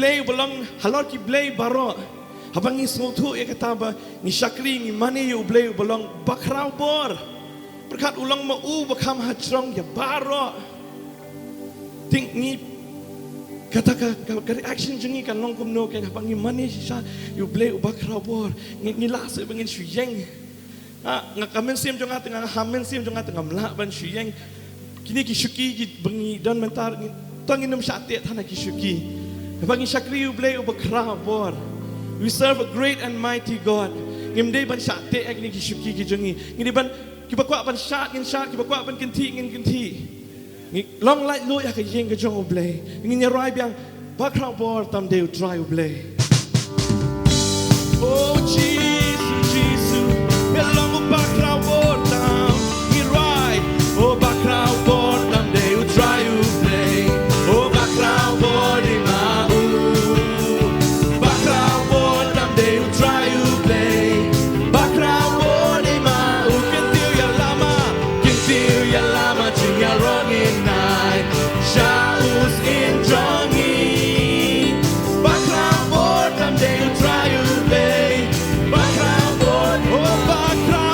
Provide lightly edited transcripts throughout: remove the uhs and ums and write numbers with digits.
ublay belong halor ki blay baro. Habang ni sotu ya kata ba ni syakri ni mani ublay belong bakrau bor. Berkat ulang mau bakam hajrong ya baro. Think ni kata kari action jengi kan long kumno kan habang ni mani sha ublay bakrau bor. Ni las bangin syeng. Ngakamen sim jonga tengah hamen sim jonga tengah melak ban syeng. Kini kisuki ki bengi dan mentar tangin nam syate thana kisuki. Bagi syakri ublay ubakra bor. We serve a great and mighty God. Ngimdei ban syate ek ni kisuki ki jongi. Ngini ban kibakwa ban syat ngin syat kibakwa ban kinti ngin kinti. Ngi long light lo ya ka yeng ka jong ublay. Ngin rai biang bakra bor tam deu dry ublay. Oh Jesus, Jesus. Belong bakra bor tam. Ngi rai. Oh bakra bor tam deu dry ublay. Oh bakra bor di mau. Bakra bor tam deu dry ublay. Bakra bor di mau. Kintiu ya lama jing ya rongin nai. Shaus in jongi. Bakra bor tam deu dry ublay. Bakra bor, oh bakra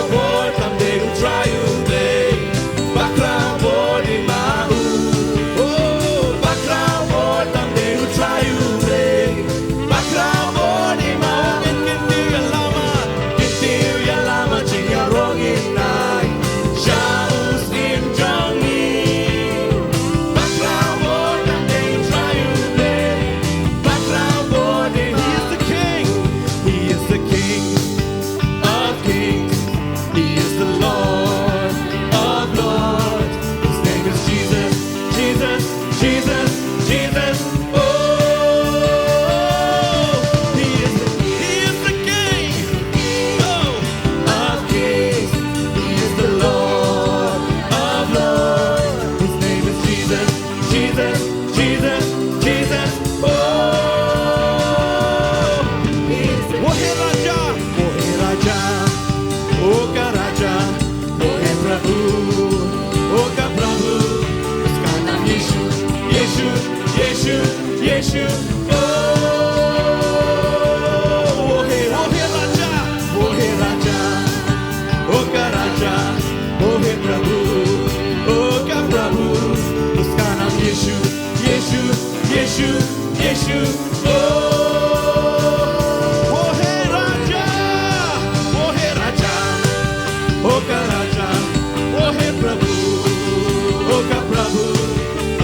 bor tam deu dry ublay. Bakra bor di mau. Oh bakra bor tam deu dry ublay. Bakra bor di mau. Kintiu ya lama jing ya rongin nai. Shaus in jongi. Bakra bor tam deu dry ublay. Bakra bor di mau. He is the King. He is the King of kings. He is the Lord of lords. His name is Jesus, Jesus, Jesus, Jesus. Oh, He is the King, of kings. He is the Lord of lords. His name is Jesus, Jesus, Jesus, Jesus. Oh, He is the Wohe Raja, Wohe Raja. Oka Raja, Ohe Prabhu, Oka Prabhu, Uska naam Yeshu, Yeshu, Yeshu, Yeshu. Oh, Ohe Raja, Ohe Raja, Oka Raja, Ohe Prabhu, Oka Prabhu, Uska naam Yeshu, Yeshu, Yeshu, Yeshu. Oh, Ohe Raja, Ohe Raja. Oka Raja, Ohe Prabhu, Oka Prabhu,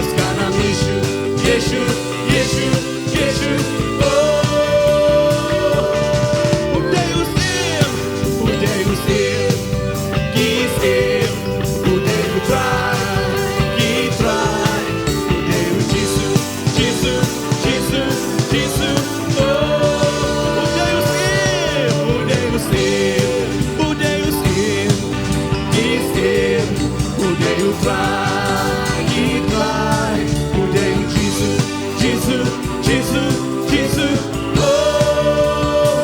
Uska naam Yeshu, Yeshu, Yeshu, Yeshu. Oh, Udeus im, Gis im, Udeus try, Udeus Jesus, Jesus, Jesus, Jesus. Oh, Udeus im, Udeus im. Gis im, Udeus try, Udeus Jesus, Jesus, Jesus, Jesus. Oh,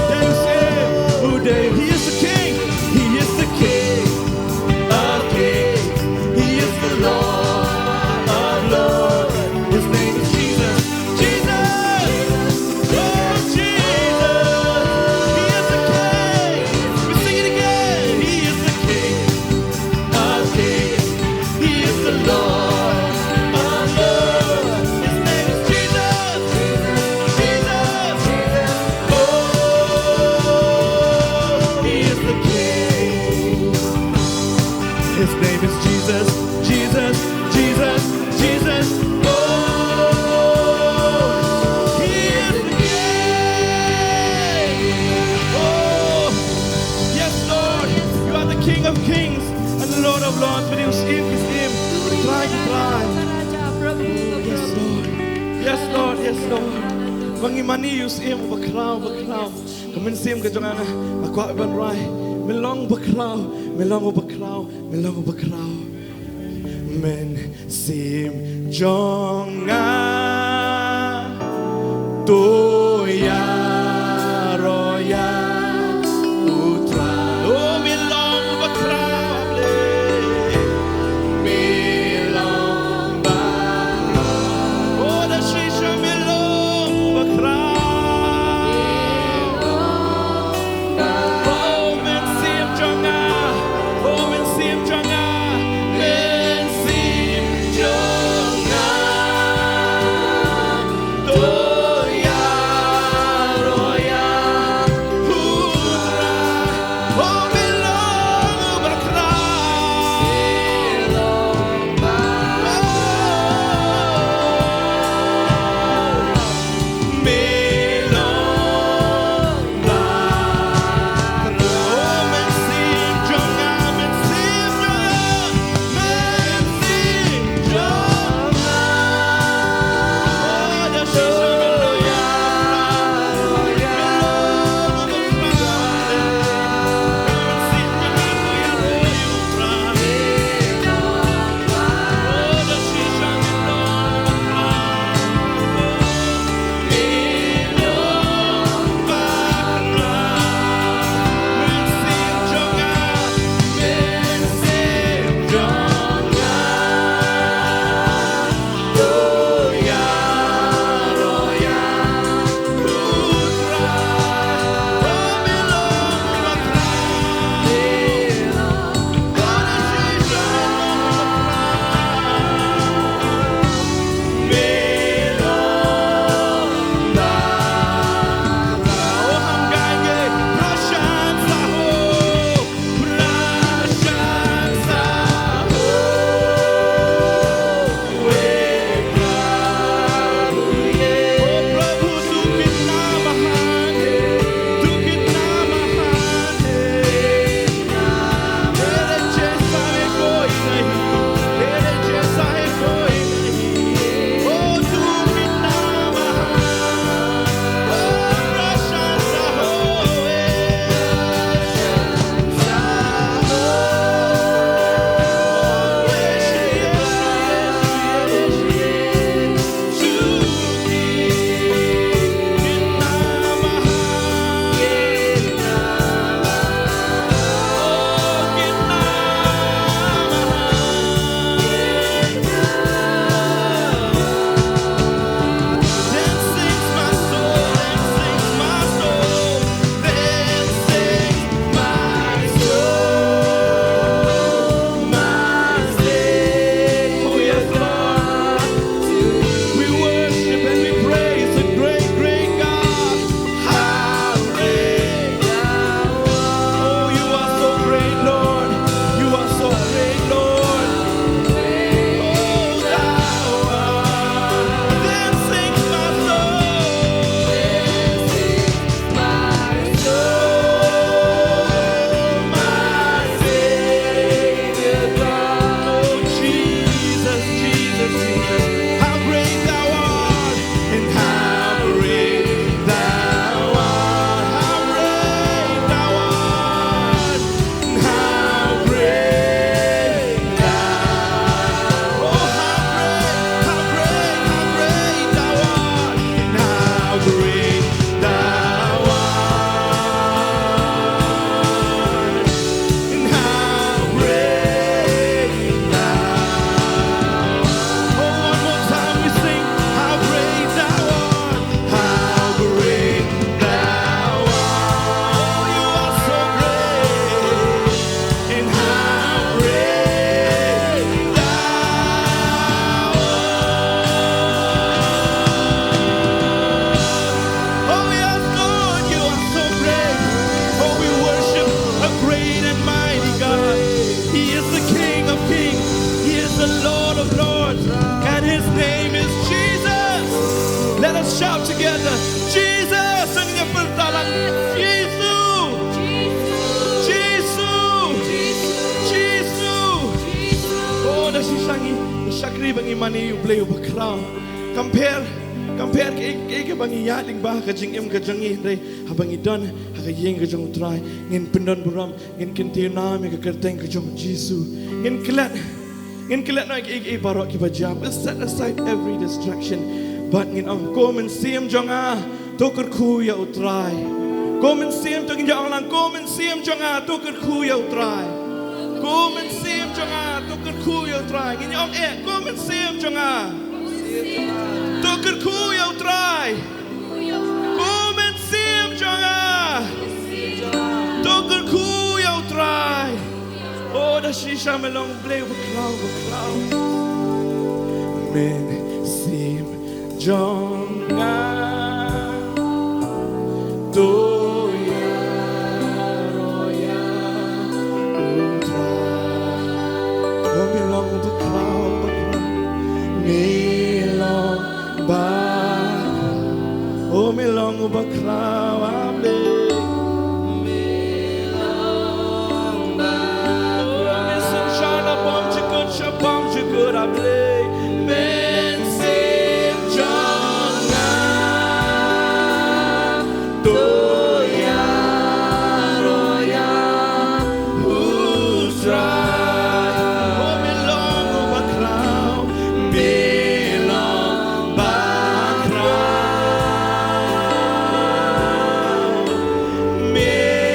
Udeus im, Udeus. He is the King. He is the King of kings. He is the Lord of lords. His name is Jesus, Jesus. Oh, Jesus. He is the King. We sing it again. He is the King of kings. He is the Lord of lords. His name is Jesus, Jesus, Jesus. Oh, He is the King. His name is Jesus, Jesus, Jesus, Jesus. Oh, He is the King. Oh, yes, Lord, you are the King of kings and the Lord of lords. But His name, try. Yes, Lord. Yes, Lord. Yes, Lord. Wangi mani yus im bakraw. Kamen sim ka jongana akwa ban rai. Melong bakraw. Men sim jonga toya roya utra. Oh, melong bakraw. Melong bakraw. Oh, the together. Jesus ang iyong pertalang. Jesus. Jesus. Jesus. Oh, nasisang isakri bang imani ublay ubakraw. Compare kay bang iyaling bah kajing im kajangi re habang idon hakayeng kajong try ngin pendon buram ngin kintiyo nami kakerteng kajong Jesus ngin kilat no ik barok kibajam. Set aside every distraction. But ngin kom and siem jonga toker kuya utray. Kom and siem to ginja lang kom and siem jonga toker kuya utray. Kom and siem jonga toker kuya utray. Ngin kom and siem jonga. Toker kuya utray. Kom and siem jonga. Toker kuya utray. Oh, da shisha melong blay baklaw. Men sim jonga doya roya utray. Oh, melong baklaw. Melong baklaw. Oh, melong baklaw ablay. Shabam jukut ablay men sim jonga doya roya utray. Oh, melong baklaw. Melong baklaw. Melong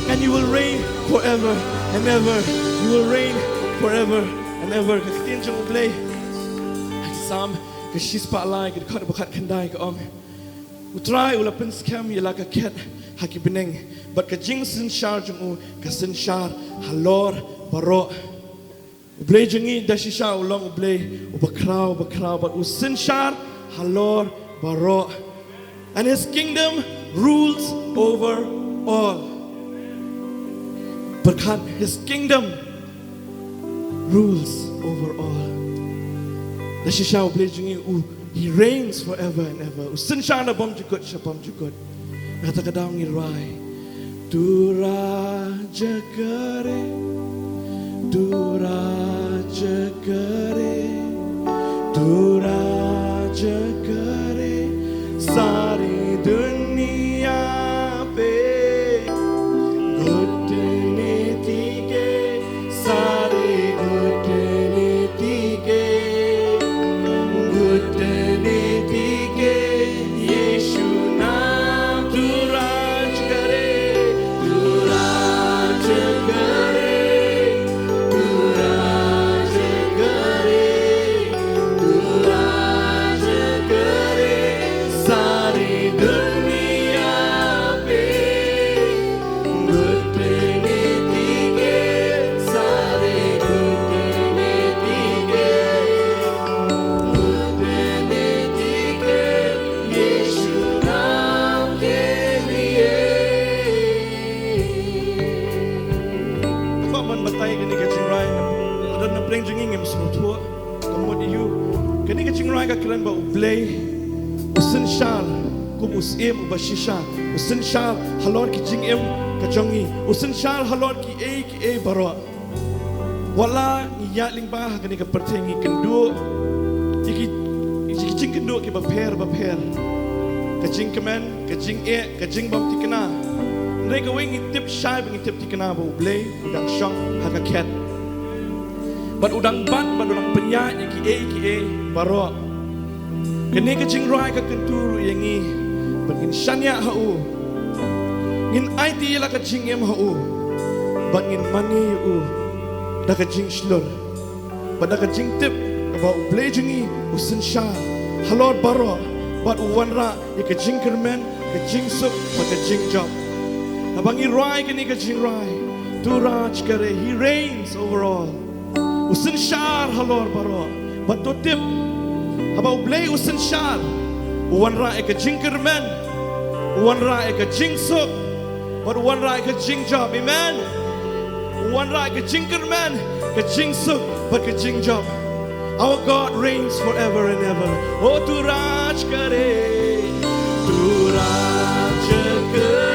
and you will reign forever and ever. You will reign forever and ever. Katin jong ublay. Sam kashis paalay kad bakat kandai ka om. Utray ulapan scam yala ka ket haki beneng. But ka jing sin shar jong u ka sin shar halor baro. Ublay jengi dashisha ulang ublay ubakraw but usinshar halor baro. And his kingdom rules over all. Berkat his kingdom rules over all. Dashisha ublay jengi he reigns forever and ever. Usinshar na bom jukut shabom jukut. Kata kadang irai. Tu raja kare, tu raja kare, tu raja kare, sari dunia pe, gutne tige, sari gutne tige, gutne tige, Yeshu naam tu raj kare. Kalian ba ublay usin shal kum usim ubashisha usin shal halor ki jingem kajongi usin shal halor ki e baro wala ni ya ling ba kani ka pertengi kendu iki jing kendu ki ba per ka jing kemen ka jing ka jing bam tikna ndai ka wengi tip shai bengi tip tikna ba ublay udang shong haka ket bat udang ban bat udang penya ki e baro. Kini kecing rai ka kenturu yangi, bangin shanya hau, ngin IT la kecing em hau, bangin mani u, da kecing shlur, bada kecing tip, kaba ublay jengi usin shah, halor baro, bat uwanra ya kecing kermen, kecing sup, bat kecing job. Abangi rai kini kecing rai, tu raj kare, he reigns over all. Usin shah halor baro, bat to tip. Haba ublay usin shar, uwanra eka jinkermen, uwanra eka jingsuk, but uwanra eka jingjab, amen. Uwanra eka jinkermen, eka jingsuk, but eka jingjab. Our God reigns forever and ever. Oh, tu raj kare, tu raj kare.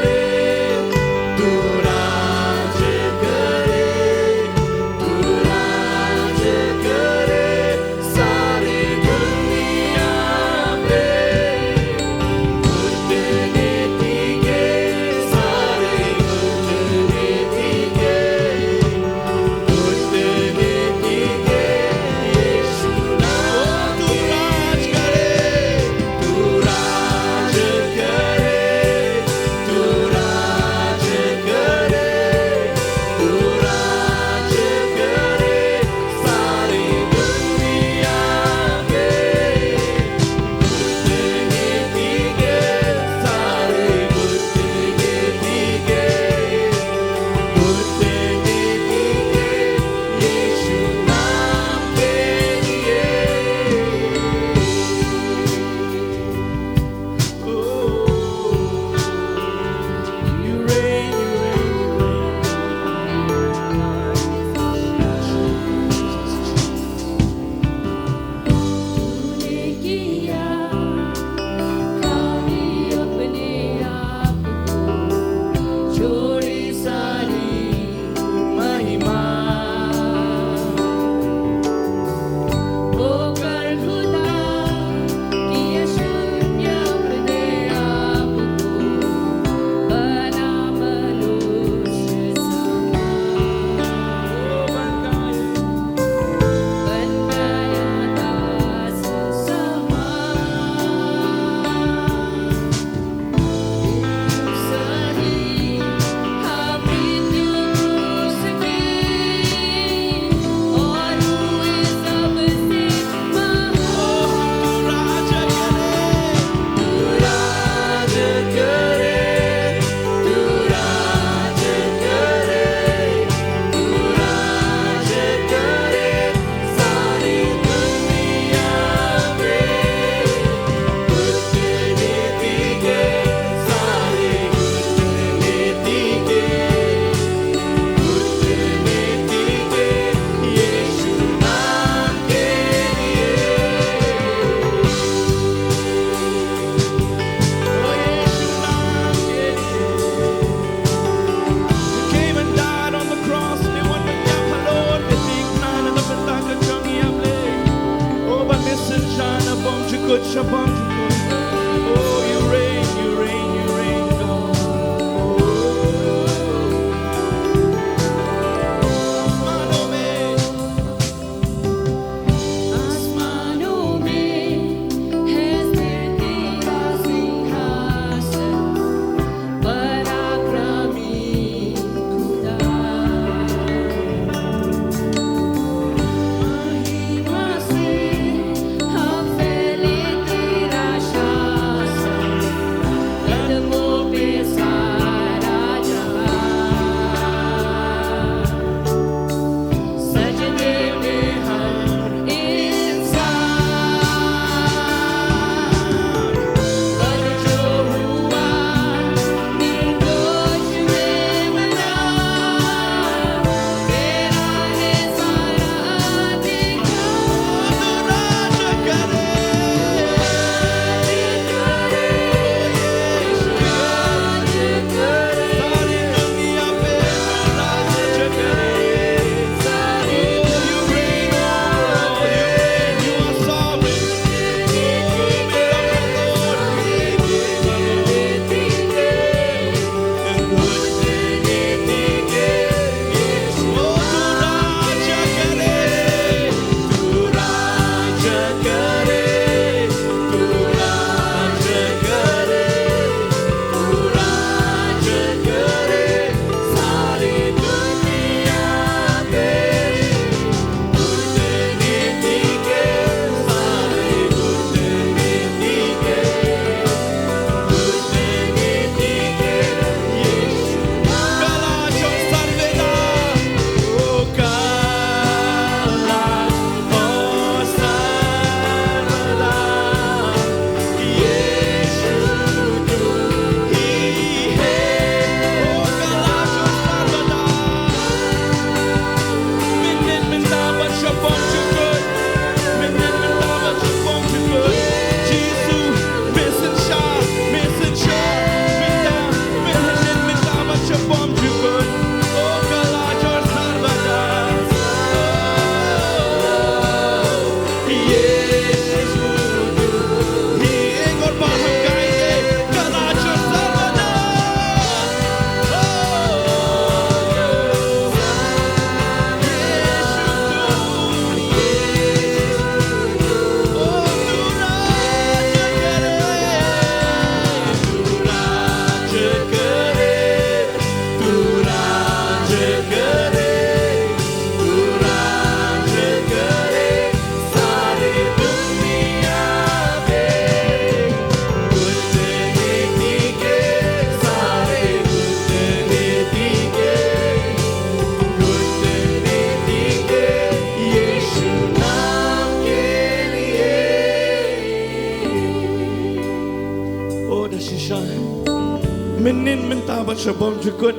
Shabam Jukut,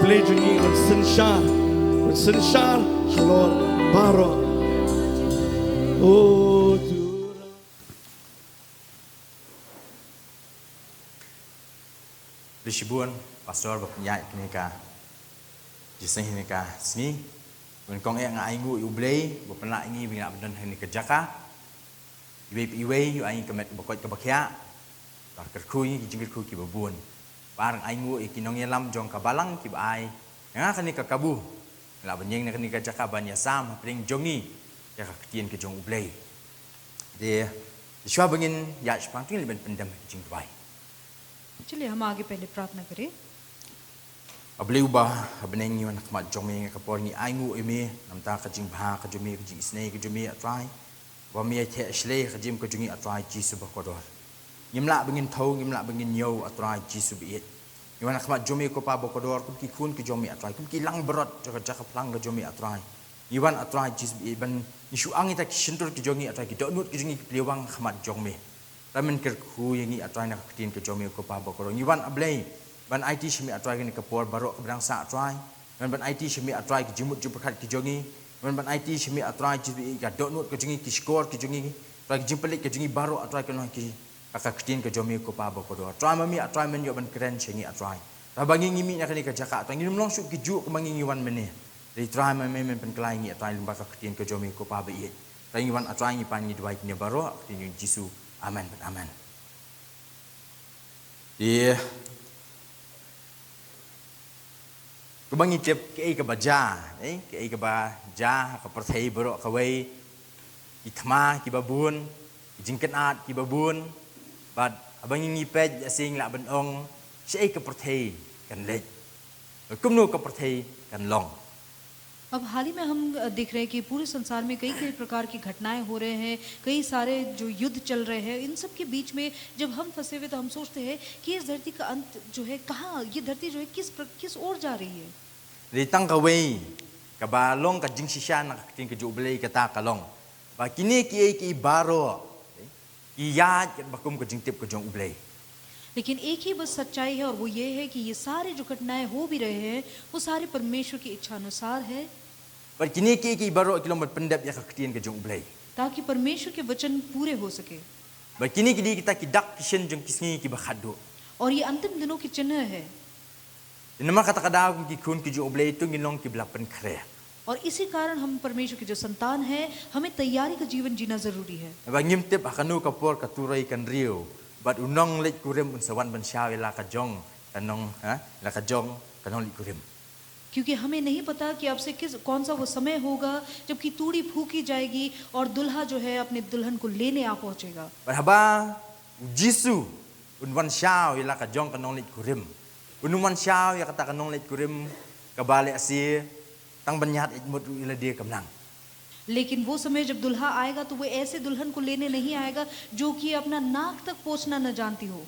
play Jungi on Sinshar, Halor, Baro. Oh, Rishibuan, Pastor Bapnyai Kinika, Jiseng Hinika, Sni, when Kong Yang Aingu, you blay, Bapana Ingi, we have done Hinika Jaka, you way, you ain't commit Bokot Kabakia, Dr. Kui, Jingle Cookie Baboon, Barang Aingu, Ikinong Lam, John Kabalang, Kib I, Yanakanika Kabu, Labanyang Nanika Jaka Banya Sam, playing Jongi, Yakatian Kijong Ublay. The Schwabingin Yash Pantin been pandemic Jingwai. चलिए हम आगे पहले प्रार्थना करें Abliuba, Abaning you and Kamat Jomi, Kaporni, Aingu Eme, Namta Kajing Ba, Kajumi, Kajing Snake, Kajumi at Try, Wamia Shle, Kajim Kajungi at Try, Jisu Bakodor. Yimla bringing toe, Yimla bringing yo at Try, Jisu be it. You want to come at Jomi Copa Bocodor, Kuki Kun Kajomi at Try, Kuki Lang Brot, Jaka Planga Jomi at Try. You want at Try, Jisu be even Nishuangi Shinto Kajongi at Try, don't know Kajungi Pliwang Kamat Jomi. Ramen Kirku Yangi at Try Nakatin Kajomi Copa Bocodor. You want a blame. Ban IT shimi atrai ni kapor barok kebrang sa atrai. Ban IT shimi atrai ki jumut jumpakat ki jongi. Ban IT shimi atrai ki donut ki jongi ki skor ki jongi. Atrai ki jumpelik ki jongi barok atrai ki ki kakaktin ki jomi ko pa bokodo. Atrai mami atrai men yo ban keren shingi atrai. Rabangi ngimi nak ni ka jaka atrai ngim long su ki ju ko mangi ngiwan mene. Ri trai mami men pen klai ngi atrai limba kakaktin ki jomi ko pa ba ye. Trai ngiwan atrai ngi pan ngi dwai ni barok tin Yesus. Amen. Amen. Dia Kubangi cep ke ka baja, ke ka baja ka perthei bro ka wei itma ki babun jingken at ki babun bad abangi ngi pej sing la ban ong se ka perthei kan le kumnu ka perthei kan long. अब हाल ही में हम देख रहे हैं कि पूरे संसार में कई कई प्रकार की घटनाएं हो रहे हैं, कई सारे जो युद्ध चल रहे हैं, इन सब के बीच में जब हम फंसे हुए तो हम सोचते हैं कि इस धरती का अंत जो है कहाँ, ये धरती जो है किस ओर जा रही है. Ritang ka wei ka ba long ka jing shisha na ka ting ka jublei ka ta ka long. Ba kini ki baro ki ya ba kum ka jing tip ka jong ublei. लेकिन एक ही बस सच्चाई है और वो ये है कि ये सारे जो घटनाएं हो भी रहे हैं वो सारे परमेश्वर की इच्छा अनुसार है. Ba kini ki baro ki long ba pendap ya ka tien ka jong ublei. ताकि परमेश्वर के वचन पूरे हो सके. Ba kini ki di kita ki dak kishen jong kisngi ki ba khadu. और ये अंतिम दिनों की चिन्ह है. Nama kata kada ki kun ki jong ublei tu ngilong ki blapen kre. और इसी कारण हम परमेश्वर के जो संतान हैं हमें तैयारी का जीवन जीना जरूरी है. Ba ngim tip akanu ka por ka turai kan riu. Ba unong lek kurem un sawan ban sha la ka jong kanong la ka jong kanong lek kurem. क्योंकि हमें नहीं पता कि अब से कौन सा वो समय होगा जबकि तूड़ी फूकी जाएगी और दुल्हा जो है अपने दुल्हन को लेने आ पहुंचेगा. Ba haba Jisu un wan sha la ka jong kanong lek kurem. Unuman siya ya kata kanong lek kurim kabale asi tang banyat ikmut ila dia kamlang. लेकिन वो समय जब दुल्हा आएगा तो वो ऐसे दुल्हन को लेने नहीं आएगा जो कि अपना नाक तक पहुंचना न जानती हो.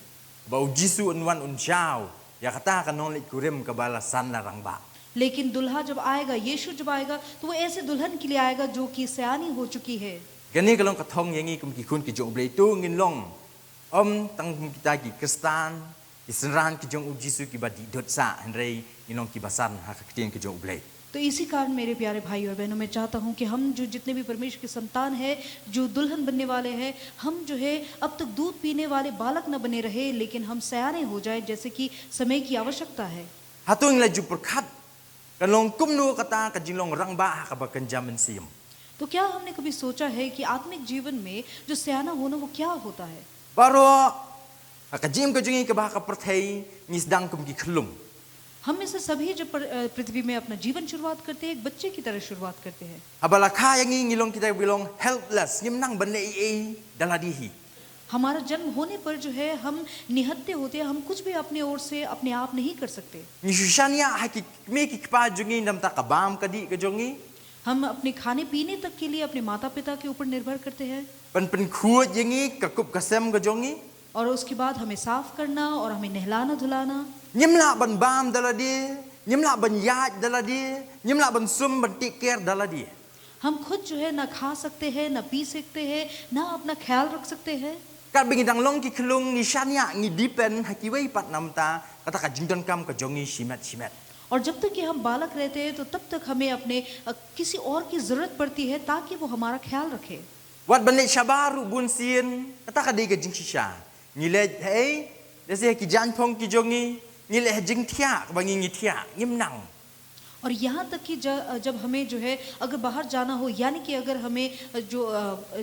Ba Jisu unwan unshaw ya kata kanong lek kurim kabala san larang ba. लेकिन दुल्हा जब आएगा, यीशु जब आएगा तो वो ऐसे दुल्हन के लिए आएगा जो कि सयानी हो चुकी है. Gani kalong katong yangi kum ki kun ki jong blei tu ngin long. Tang kita ki Kristen Isran ki jong Jisu ki badi dot sa henrei inong ki basan ha ka tien ki jong blei. तो इसी कारण मेरे प्यारे भाई और बहनों मैं चाहता हूं कि हम जो जितने भी परमेश्वर के संतान हैं, जो दुल्हन बनने वाले हैं, हम जो है अब तक दूध पीने वाले बालक न बने रहे लेकिन हम सयाने हो जाए जैसे कि समय की आवश्यकता है. Hatung la ju perkat kalong kumnu kata ka jinglong rang ba ha ka ba kanjamen sim. तो क्या हमने कभी सोचा है कि आत्मिक जीवन में जो सयाना होना वो क्या होता है. Baro Akajim ko jungi ka ba ka perthei ngisdang kum ki khlum. हम में से सभी जब पृथ्वी में अपना जीवन शुरुआत करते हैं एक बच्चे की तरह शुरुआत करते हैं. Abala kha yangi ngilong kita bilong helpless ngimnang ban ei daladihi. हमारा जन्म होने पर जो है हम निहत्ते होते हैं, हम कुछ भी अपने ओर से अपने आप नहीं कर सकते. Nisushania hakik me ki pa jungi nam ta kabam kadi ka jungi. हम अपने खाने पीने तक के लिए अपने माता पिता के ऊपर निर्भर करते हैं. Pan pen khuat yangi kakup kasem ka jungi. और उसके बाद हमें साफ करना और हमें नहलाना धुलाना. Nyimla ban bam daladi, nyimla ban yaj daladi, nyimla ban sum ban take care daladi. हम खुद जो है ना खा सकते हैं, ना पी सकते हैं, ना अपना ख्याल रख सकते हैं. Kat bingidang long ki khlung ni shania ngi dipen hakiwei pat nam ta kata ka jingdon kam ka jongi shimet. और जब तक कि हम बालक रहते हैं तो तब तक हमें अपने किसी और की जरूरत पड़ती है ताकि वो हमारा ख्याल रखे. Wat balik syabaru bun sin, kata ka di ka jing shisha. Ngile hey, desi ki jan pong ki jongi, ngile jing tia, bangi ngi tia, ngim nang. और यहाँ तक कि जब हमें जो है अगर बाहर जाना हो यानी कि अगर हमें जो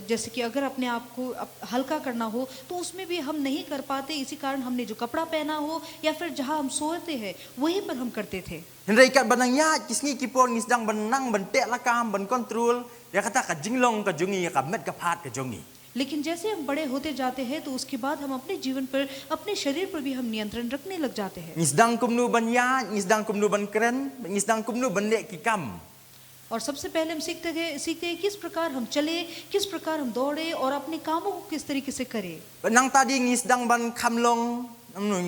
जैसे कि अगर अपने आप को हल्का करना हो तो उसमें भी हम नहीं कर पाते. इसी कारण हमने जो कपड़ा पहना हो या फिर जहाँ हम सोते हैं वहीं पर हम करते थे. Hendrai kat banang ya kisngi kipon ngisdang banang bantek lakam ban kontrol, dia kata ka jinglong ka jongi ka met ka phat ka jongi. लेकिन जैसे हम बड़े होते जाते हैं तो उसके बाद हम अपने जीवन पर अपने शरीर पर भी हम नियंत्रण रखने लग जाते हैं. Ngisdang kumnu ban ya, ngisdang kumnu ban keren, ngisdang kumnu ban lek ki kam. और सबसे पहले हम सीखते हैं किस प्रकार हम चले, किस प्रकार हम दौड़े और अपने कामों को किस तरीके से करें. Banang tadi ngisdang ban kamlong,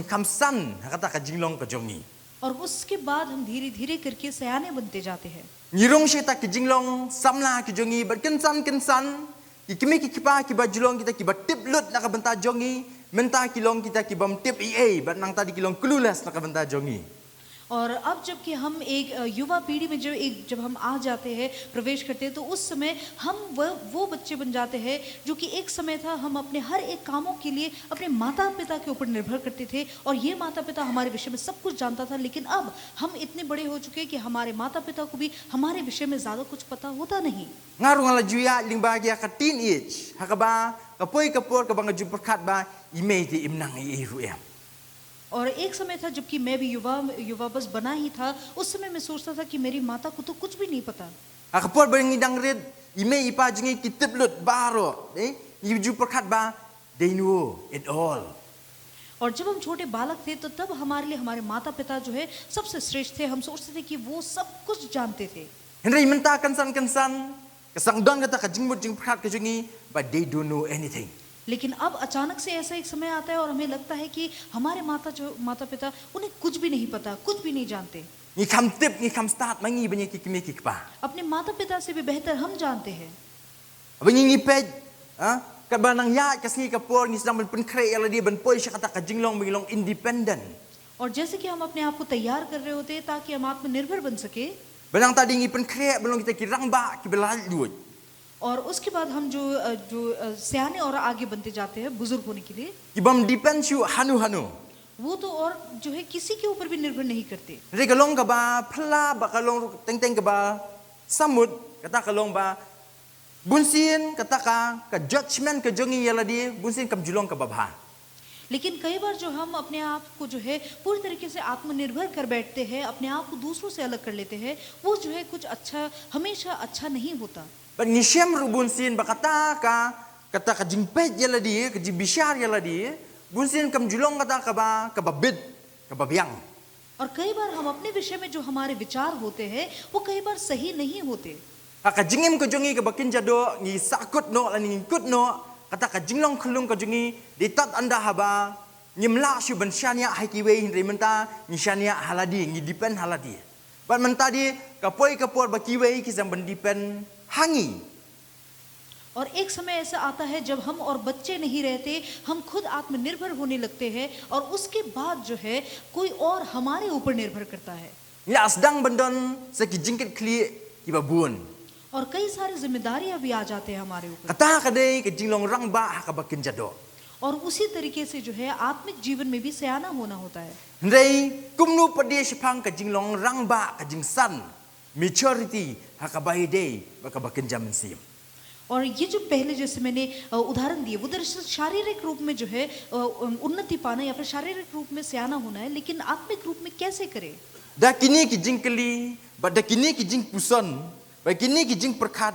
kamsan, kata ka jinglong ka jongi. और उसके बाद हम धीरे धीरे करके सयाने बनते जाते हैं. Ngirong siya ta ki jinglong, samla ki jongi, ban kensan. Kimi kipa kiba julong kita kiba tip lut nak benta jongi, menta kilong kita kiba tip EA, bat nang tadi kilong clueless nak benta jongi. और अब जबकि हम एक युवा पीढ़ी में जब हम आ जाते हैं प्रवेश करते हैं तो उस समय हम वो बच्चे बन जाते हैं जो कि एक समय था हम अपने हर एक कामों के लिए अपने माता पिता के ऊपर निर्भर करते थे और ये माता पिता हमारे विषय में सब कुछ जानता था. लेकिन अब हम इतने बड़े हो चुके हैं कि हमारे माता पिता को भी हमारे विषय में ज्यादा कुछ पता होता नहीं. Ngarung ala juya ling bahagia ka teenage, hakaba kapoi kapor ka bang juperkat ba imei ti imnang iru em. और एक समय था जबकि मैं भी युवा बस बना ही था. उस समय मैं सोचता था कि मेरी माता को तो कुछ भी नहीं पता. Akapor bang ngidang red imei ipa jingi kitip lut baro, you juperkat ba they know it all. और जब हम छोटे बालक थे तो तब हमारे लिए हमारे माता पिता जो है सबसे श्रेष्ठ थे. हम सोचते थे कि वो सब कुछ जानते थे. Henry menta kansan kasang don kata ka jingmut jingperkat ka jingi, but they don't know anything. लेकिन अब अचानक से ऐसा एक समय आता है और हमें लगता है कि हमारे माता पिता उन्हें कुछ भी नहीं पता, कुछ भी नहीं जानते. Ni kam tip ni kam start mangi banyak kimi kikpa. अपने माता पिता से भी बेहतर हम जानते हैं. Banyak ni pej, kat banang ya kasni kapor ni sedang ben kre ala dia ben poi kata ka jinglong bingilong independent. और जैसे कि हम अपने आप को तैयार कर रहे होते हैं ताकि हम आत्मनिर्भर बन सके. Banang tadi ni pen kre belum kita kirang ba ki belal duit. और उसके बाद हम जो सयाने और आगे बनते जाते हैं बुजुर्ग होने के लिए Ki bam depend you hanu. वो तो और जो है किसी के ऊपर भी निर्भर नहीं करते. Jadi kalong ka ba pla ba kalong teng ka ba samut kata kalong ba bunsin kata ka judgment ka jongi yala dia bunsin kam julong ka babha. लेकिन कई बार जो हम अपने आप को जो है पूरी तरीके से आत्मनिर्भर कर बैठते हैं, अपने आप को दूसरों से अलग कर लेते हैं, वो जो है कुछ अच्छा हमेशा अच्छा नहीं होता. But ni syam rubunsin ba kata ka jingpet yala dia ka jibishar yala dia bunsin kam julong kata ka babid ka babyang. और कई बार हम अपने विषय में जो हमारे विचार होते हैं वो कई बार सही नहीं होते. Ka jingim ka jongi ka bakin jado ni sakut no la ni kut no kata ka jinglong khulung ka jongi di tat anda haba nyimla shu ban syania haikiwe hindri menta ni syania haladi ni depend haladi. But menta di kapoi kapor bakiwe ki sam ban depend hangi. और एक समय ऐसा आता है जब हम और बच्चे नहीं रहते, हम खुद आत्मनिर्भर होने लगते हैं और उसके बाद जो है कोई और हमारे ऊपर निर्भर करता है. Ya sedang bendon seki jingkit kli ki babun. और कई सारी जिम्मेदारियां भी आ जाते हैं हमारे ऊपर. Kata ka dei ka jinglong rang ba ka bakin jado. और उसी तरीके से जो है आत्मिक जीवन में भी सयाना होना होता है. Hendai kumnu padesh pang ka jinglong rang ba ka jingsan maturity hakabai dei ba ka bakin jamin sim. और ये जो पहले जैसे मैंने उदाहरण दिए वो दरअसल शारीरिक रूप में जो है उन्नति पाना या फिर शारीरिक रूप में सयाना होना है, लेकिन आत्मिक रूप में कैसे करें. Da kini ki jingkeli ba da kini ki jing puson ba kini ki jing perkat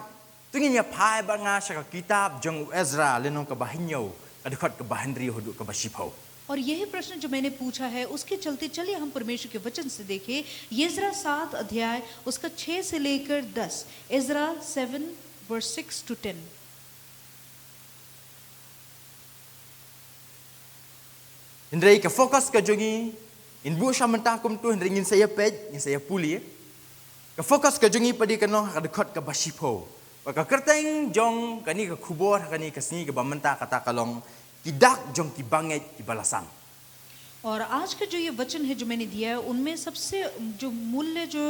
tungin ya pai ba nga sa kitab jong Ezra lenong ka bahinyo ka dekat ka bahendri hodu ka basipau. और यही प्रश्न जो मैंने पूछा है उसके चलते चलिए हम परमेश्वर के वचन से देखें. यिज्रा 7 अध्याय उसका 6 से लेकर 10. इज़रा 7 verse 6 to 10. Hendai ka fokus ka jongi in bu sya mentakum tu hendai ngin saya pej ngin saya puli. Ka fokus ka jongi padi kanong ka dekat ka basipau. Ba ka kerteng jong kani ka kubor kani ka sini ka bamenta kata kalong kidak jong ki banget ki balasan. और आज का जो ये वचन है जो मैंने दिया है उनमें सबसे जो मूल्य जो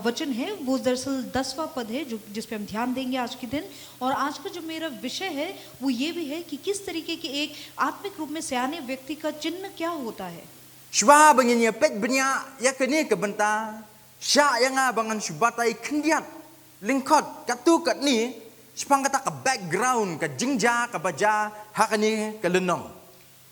वचन है वो दरअसल 10वां पद है जो जिस पे हम ध्यान देंगे आज के दिन। और आज का जो मेरा विषय है वो ये भी है कि किस तरीके के एक आत्मिक रूप में सयाने व्यक्ति का चिन्ह क्या होता है। Shwa bangin ya pet benya ya kene ke benta. Sya yang bangan syubatai kendiat. Lingkot katu kat ni. Sepang kata ke background ke jingja ke baja hakani ke lenong.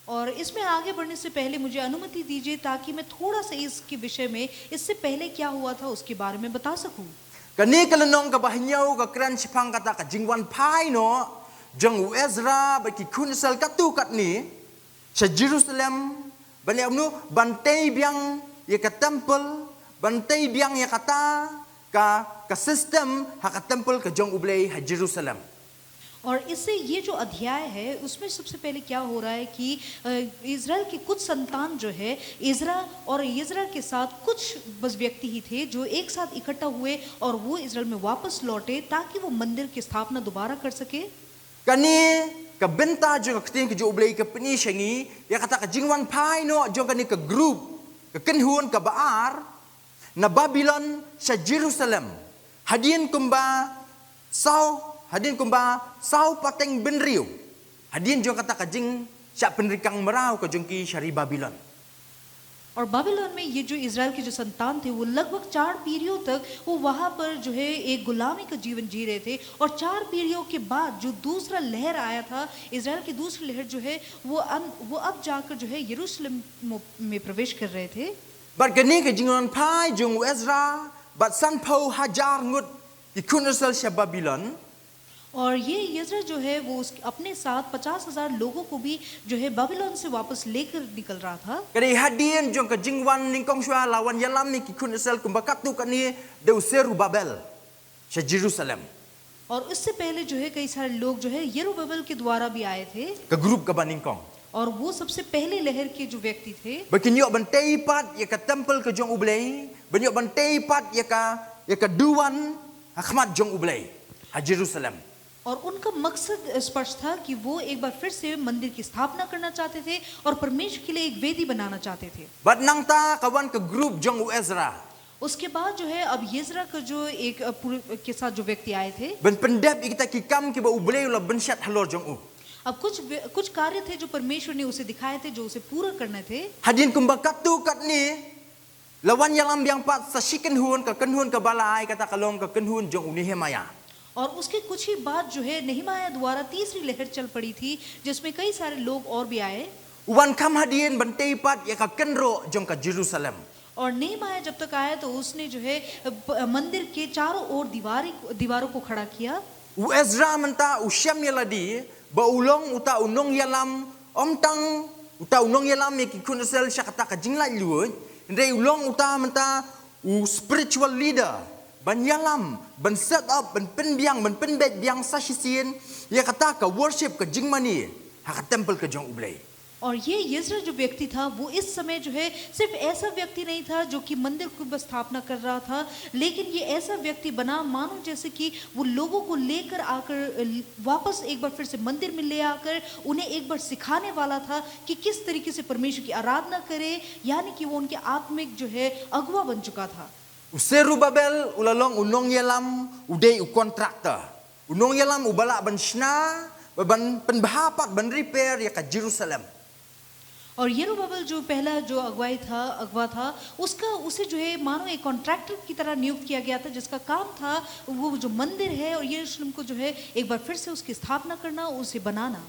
और इसमें आगे बढ़ने से पहले मुझे अनुमति दीजिए ताकि मैं थोड़ा सा इसके विषय में इससे पहले क्या हुआ था उसके बारे में बता सकूं। Kani ke lenong ke bahnyau ke kran sepang kata ke jingwan pai no. Jeng Ezra bagi kunsel katu kat ni. Sa Jerusalem. Bani amnu bantai biang ya ke temple, bantai biang ya kata ka sistem ha ke temple ke jong ublei ha Jerusalem. और इससे ये जो अध्याय है उसमें सबसे पहले क्या हो रहा है कि इज़राइल के कुछ संतान जो है इज़रा और इज़रा के साथ कुछ बस व्यक्ति ही थे जो एक साथ इकट्ठा हुए और वो इज़राइल में वापस लौटे ताकि वो मंदिर की स्थापना दोबारा कर सके। Kani ke benta jong ke ting ke jong ublei ke peni shengi ya kata ke jingwan pai no jong kani ke group ke kenhun ke baar na Babylon sa Jerusalem. Hadin kumba sau pateng benriu. Hadin jong kata kajing syak penrikang merau ke jong ki syari Babylon. और बाबिलोन में ये जो इज़राइल के जो संतान थे वो लगभग 4 पीढ़ियों तक वो वहाँ पर जो है एक गुलामी का जीवन जी रहे थे। और 4 पीढ़ियों के बाद जो दूसरा लहर आया था इज़राइल की दूसरी लहर जो है वो अब जाकर जो है यरूशलेम में प्रवेश कर रहे थे। Bat kani ke jingwan pai jong Ezra bat sanpau hajar ngut ikunasal sya Babylon. और ये यज़रा जो है वो अपने साथ 50,000 लोगों को भी जो है बाबिलोन से वापस लेकर निकल रहा था। Kani hadin jong ke jingwan ningkong syua lawan yalam ni ikunasal kumbakatu kani deuseru Babel sya Jerusalem. और इससे पहले जो है कई सारे लोग जो है यरूबबेल के द्वारा भी आए थे। Ke group ke baningkong. और वो सबसे पहले लहर के जो व्यक्ति थे Berkenyok bantai pat ya ke temple ke jong ublei, berkenyok bantai pat ya ke duan hakmat jong ublei ha Jerusalem. और उनका मकसद स्पष्ट था कि वो एक बार फिर से मंदिर की स्थापना करना चाहते थे और परमेश्वर के लिए एक वेदी बनाना चाहते थे। Bat nangta kawan ke group jong Ezra. उसके बाद जो है अब यज़रा का जो एक के साथ जो व्यक्ति आए थे Ben pendep kita kikam ki ba ublei la bensyat halor jong u. अब कुछ कार्य थे जो परमेश्वर ने उसे दिखाए थे जो उसे पूरा करने थे। Hadin kumbakatu kat ni lawan yalam biang pat sa shiken hun ke kenhun ke balai kata kalong ke kenhun jong u Nehemia. और उसके कुछ ही बाद जो है नेहमाया द्वारा तीसरी लहर चल पड़ी थी जिसमें कई सारे लोग और भी आए। Wan kam hadin bantai pat ya ka kenro jong ke Jerusalem. और नेहमाया जब तक आया तो उसने जो है मंदिर के चारों ओर दीवारों को खड़ा किया। U Ezra menta usyam yaladi ba ulong uta unong yalam omtang uta unong yalam ki kunasel syakata ka jingla luon ndai ulong uta menta u spiritual leader ban yalam ban set up ban penbiang ban penbet biang sashisien ya kata ka worship ka jingmani ha ka temple ka jong ublei. और ये यज़रा जो व्यक्ति था वो इस समय जो है सिर्फ ऐसा व्यक्ति नहीं था जो कि मंदिर की स्थापना कर रहा था लेकिन ये ऐसा व्यक्ति बना मानो जैसे कि वो लोगों को लेकर आकर वापस एक बार फिर से मंदिर में ले आकर उन्हें एक बार सिखाने वाला था कि किस तरीके से परमेश्वर की आराधना करे यानी कि वो उनके आत्मिक जो है अगुवा बन चुका था। Serubabel ulalong unong yalam udai u kontraktor. Unong yalam ubala ban shna ban penbahapat ban repair ya ka Jerusalem. और यरूबबेल जो पहला जो अगवा था उसे जो है मानो एक कॉन्ट्रैक्टर की तरह नियुक्त किया गया था जिसका काम था वो जो मंदिर है और यरूशलेम को जो है एक बार फिर से उसकी स्थापना करना उसे बनाना।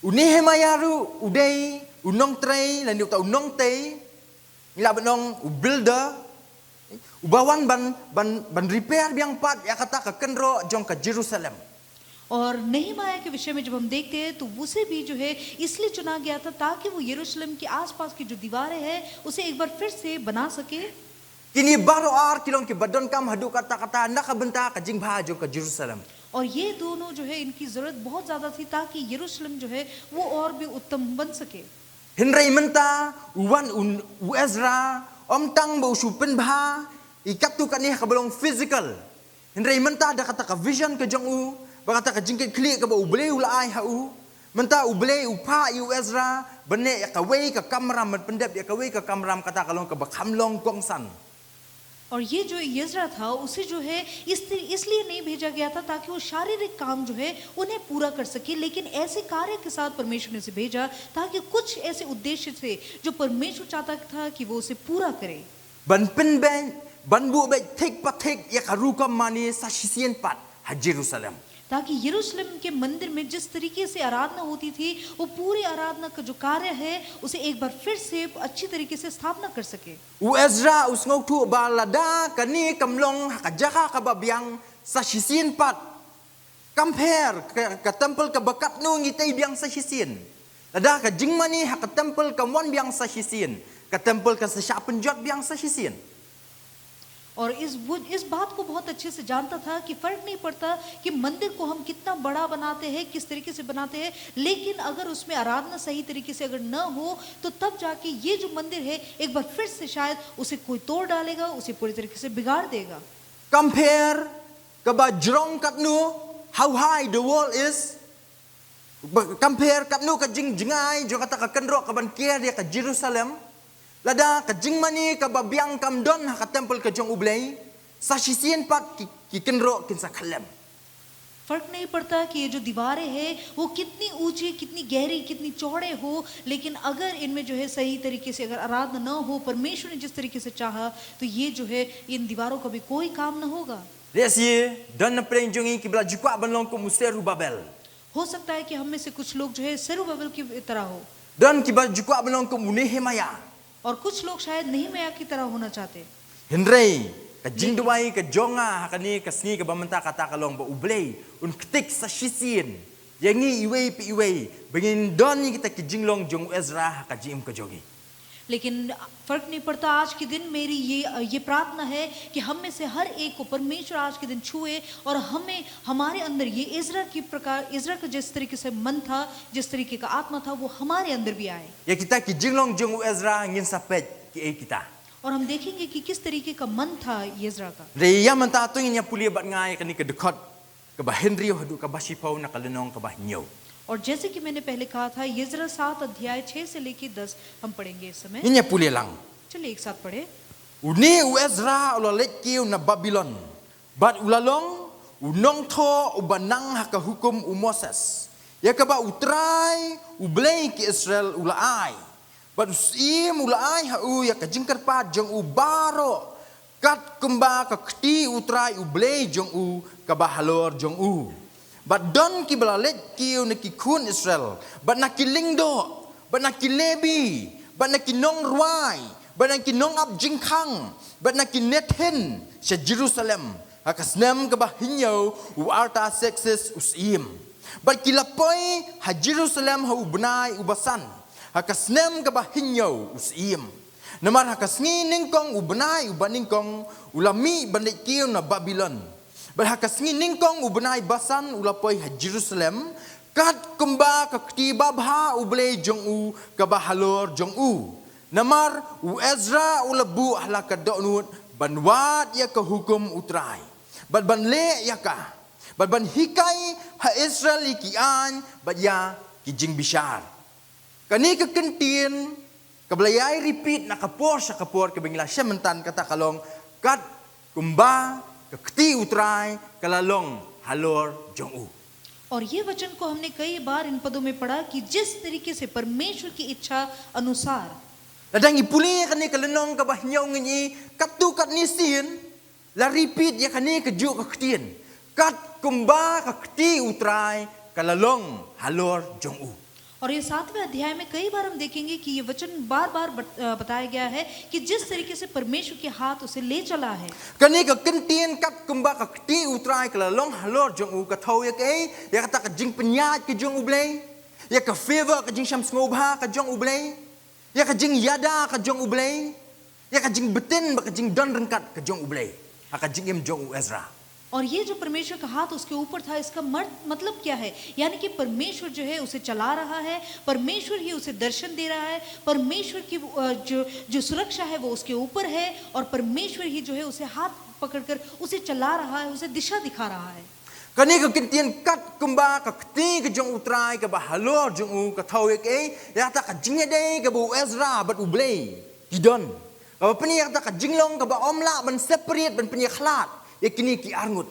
Unehemayaru udai unong trei la niukta unong tei ila benong u builder ubawan ban repair biang pat ya kata ka kenro jong ka Jerusalem. और नेहमाया के विषय में जब हम देखते हैं तो उसे भी जो है इसलिए चुना गया था ताकि वो यरूशलेम के आसपास की जो दीवारें हैं उसे एक बार फिर से बना सके। Kini baru ar kilong ki badon kam hadu kata-kata naka benta ka jingba jong ka Jerusalem. और ये दोनों जो है इनकी जरूरत बहुत ज्यादा थी ताकि यरूशलेम जो है वो और भी उत्तम बन सके। Henry menta uwan u Ezra omtang ba usupen ba ikatu kani ka belong physical. Henry menta ada kata ka vision ke jong u ba kata ka jingkit klik ka ba ublei ulai ha u Menta ublei upa yu Ezra bene ya kawei ka kamram men pendep ya kawei ka kamram kata kalong ka bakham long kongsan. और ये जो यजरा था उसे जो है इसलिए नहीं भेजा गया था ताकि वो शारीरिक काम जो है उन्हें पूरा कर सके, लेकिन ऐसे कार्य के साथ परमेश्वर ने उसे भेजा ताकि कुछ ऐसे उद्देश्य थे जो परमेश्वर चाहता था कि वो उसे पूरा करे. Ban penben ban bu be tek patek ya karukam mani sa shisien pat ha Jerusalem. ताकि यरूशलेम के मंदिर में जिस तरीके से आराधना होती थी वो पूरी आराधना का जो कार्य है उसे एक बार फिर से अच्छी तरीके से स्थापना कर सके. U Ezra usngau tu balada kani kamlong hakajaka kababyang sa shisien pat. Compare ka temple ka bakat no ngitay biang sa shisien. Lada ka jingmani ha ka temple ka mon biang sa shisien. Ka temple ka sa shapenjot biang sa shisien. और इस बात को बहुत अच्छे से जानता था कि फर्क नहीं पड़ता कि मंदिर को हम कितना बड़ा बनाते हैं, किस तरीके से बनाते हैं, लेकिन अगर उसमें आराधना सही तरीके से अगर न हो तो तब जाके ये जो मंदिर है एक बार फिर से शायद उसे कोई तोड़ डालेगा, उसे पूरी तरीके से बिगाड़ देगा. Compare kaba jrong katnu how high the wall is. Compare katnu ka jingai jo kata ka kenro ka ban kier dia ka Jerusalem. Lada ka jingmani ka babyang kamdon ha ka temple ka jong ublay sa shisien pat ki kenro kin sa khalem. फर्क नहीं पड़ता कि ये जो दीवारें हैं वो कितनी ऊंची, कितनी गहरी, कितनी चौड़े हो, लेकिन अगर इनमें जो है सही तरीके से अगर आराधना न हो, परमेश्वर ने जिस तरीके से चाहा, तो ये जो है इन दीवारों का भी कोई काम न होगा. Resi don na preng jongi ki bla jukwa ban long ko museru Babel. हो सकता है कि हम में से कुछ लोग जो है सेरुब्बाबेल की तरह हो Don ki bla jukwa ban long ko Nehemia. और कुछ लोग शायद नehemia की तरह होना चाहते. Henry ka jingduai ka jonga hakani ka sngi ka bamenta kata kalong ba ublay un ketik sa shisien. Yangi iwei pi iwei bengin don ni kita ki jinglong jong Ezra ka jim ka jogi. लेकिन फर्क नहीं पड़ता. आज के दिन मेरी ये प्रार्थना है कि हम में से हर एक को परमेश्वर आज के दिन छुए और हमें हमारे अंदर ये इज़रा का जिस तरीके से मन था, जिस तरीके का आत्मा था, वो हमारे अंदर भी आए. Ya kita ki jinglong jong Ezra ngin sapet ki kita. और हम देखेंगे कि किस तरीके का मन था यजरा का. Re ya menta tu nya pulia bat ngai kani ke dekat ke bah Henry hadu ka basipau na kalenong ka bah nyau. और जैसे कि मैंने पहले कहा था यजरा 7 अध्याय 6 से लेकर 10 हम पढ़ेंगे इस समय. Nya pulia lang. चलिए एक साथ पढ़े. Uni Ezra ulalet kiu na Babylon. Bat ulalong unong tho ubanang haka hukum Moses. Ya ka ba utrai ublay ki Israel ulai. Bat usim ulai ha u ya ka jingkar pa jong u baro. Kat kumba ka kti utrai ublay jong u ka bahalor jong u. Bat don ki balalet kiu na ki kun Israel. Bat na ki lingdo. Bat na ki lebi. Bat na ki nong ruai. Bat na ki nong ab jingkang. Bat na ki nethen sa Jerusalem. Hakasnem ka ba hinyaw u arta sexes usim. Bat ki lapoy ha Jerusalem ha ubnay ubasan. Hakasnem ka ba hinyaw usim. Namar hakasngi ningkong ubnay ubaningkong ulami bandit kiu na Babylon. Berhakasngi ningkong ubnay basan ulapoy ha Jerusalem kat kumba kaktiba bha ublay jong u kabahalor jong u. Namar u Ezra ulabu ahla kadonut banwat ya ka hukum utray. Bad banle ya ka. Bad ban hikay ha Israel ikian bad ya kijing bishar. Kani ka kentin kablayay repeat na kapor sa kapor kabingla sementan kata kalong kat kumba kakti utray kalalong halor jong u. और ये वचन को हमने कई बार इन पदों में पढ़ा कि जिस तरीके से परमेश्वर की इच्छा अनुसार. Ladang ipuli kani kalenong ka bahnyaw ngi katu kat nisin la repeat ya kani ka ju ka ktien kat kumba ka kti utray kalalong halor jong u. और ये 7वें अध्याय में कई बार हम देखेंगे कि ये वचन बार बार बताया गया है कि जिस तरीके से परमेश्वर के हाथ उसे ले चला है. Kani ka kentien kat kumba ka kti utray kalalong halor jong u ka thau ya kai ya kata ka jing penyat ka jong u blay ya ka favor ka jing sham ngobha ka jong u blay ya ka jing yada ka jong u blay ya ka jing betin ba ka jing don rengkat ka jong u blay ka jing im jong u Ezra. और ये जो परमेश्वर का हाथ उसके ऊपर था इसका मतलब क्या है, यानी कि परमेश्वर जो है उसे चला रहा है, परमेश्वर ही उसे दर्शन दे रहा है, परमेश्वर की जो सुरक्षा है वो उसके ऊपर है और परमेश्वर ही जो है उसे हाथ पकड़कर उसे चला रहा है, उसे दिशा दिखा रहा है. Kani ka kintian kat kumba ka kti ka jong utrai ka bahalor jong u ka thau ek ei ya ta ka jinge dei ka bu Ezra bat ublei kidon ka pani ya ta ka jinglong ka ba omla ban separate ban pani khlat ye kini ki arngut.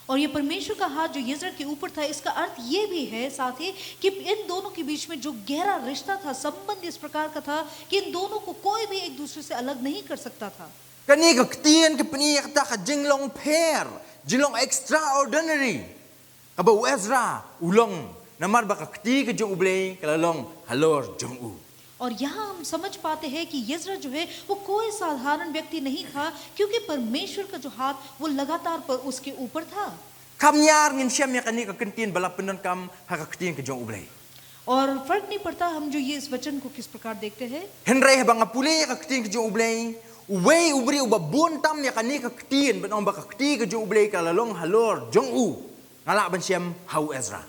और ये परमेश्वर का हाथ जो यिज्रा के ऊपर था, इसका अर्थ ये भी है साथ ही कि इन दोनों के बीच में जो गहरा रिश्ता था, संबंध इस प्रकार का था कि इन दोनों को कोई भी एक दूसरे से अलग नहीं कर सकता था. Kani ka ktian ka pani ya ta ka jinglong pair jinglong extraordinary ka ba Ezra ulong namar ba ka kti ka jong ublei ka lalong halor jong u. और यहाँ हम समझ पाते हैं कि यिज्रा जो है वो कोई साधारण व्यक्ति नहीं था, क्योंकि परमेश्वर का जो हाथ वो लगातार पर उसके ऊपर था. Kam nyar ngin syam ya kani ka kintian bala pendon kam ha ka ktian ka jong ublei. और फर्क नहीं पड़ता हम जो ये इस वचन को किस प्रकार देखते हैं. Henry habang apule ka ktian ka jong ublei uwei ubri ubabun tam ya kani ka ktian ban ba ka kti ka jong ublei ka lalong halor jong u ngala ban syam hau Ezra.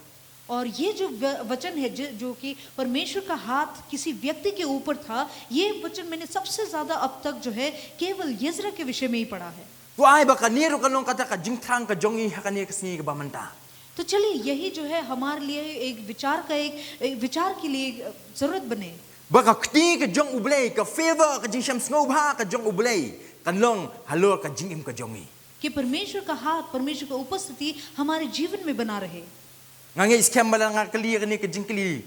और ये जो वचन है जो कि परमेश्वर का हाथ किसी व्यक्ति के ऊपर था, ये वचन मैंने सबसे ज्यादा अब तक जो है केवल यिज्रा के विषय में ही पढ़ा है. Tu ai ba kani ro kanong kata ka jingthang ka jong i ha kani ka sni ka ba manta. तो चलिए यही जो है हमारे लिए एक विचार के लिए जरूरत बने. Ba ka kti ka jong ublei ka favor ka jing syam sngau ba ka jong ublei kanlong halor ka jing im ka jong i. कि परमेश्वर का हाथ, परमेश्वर का उपस्थिति हमारे जीवन में बना रहे. Ngangi scam bala nga kali kani ka jingkli.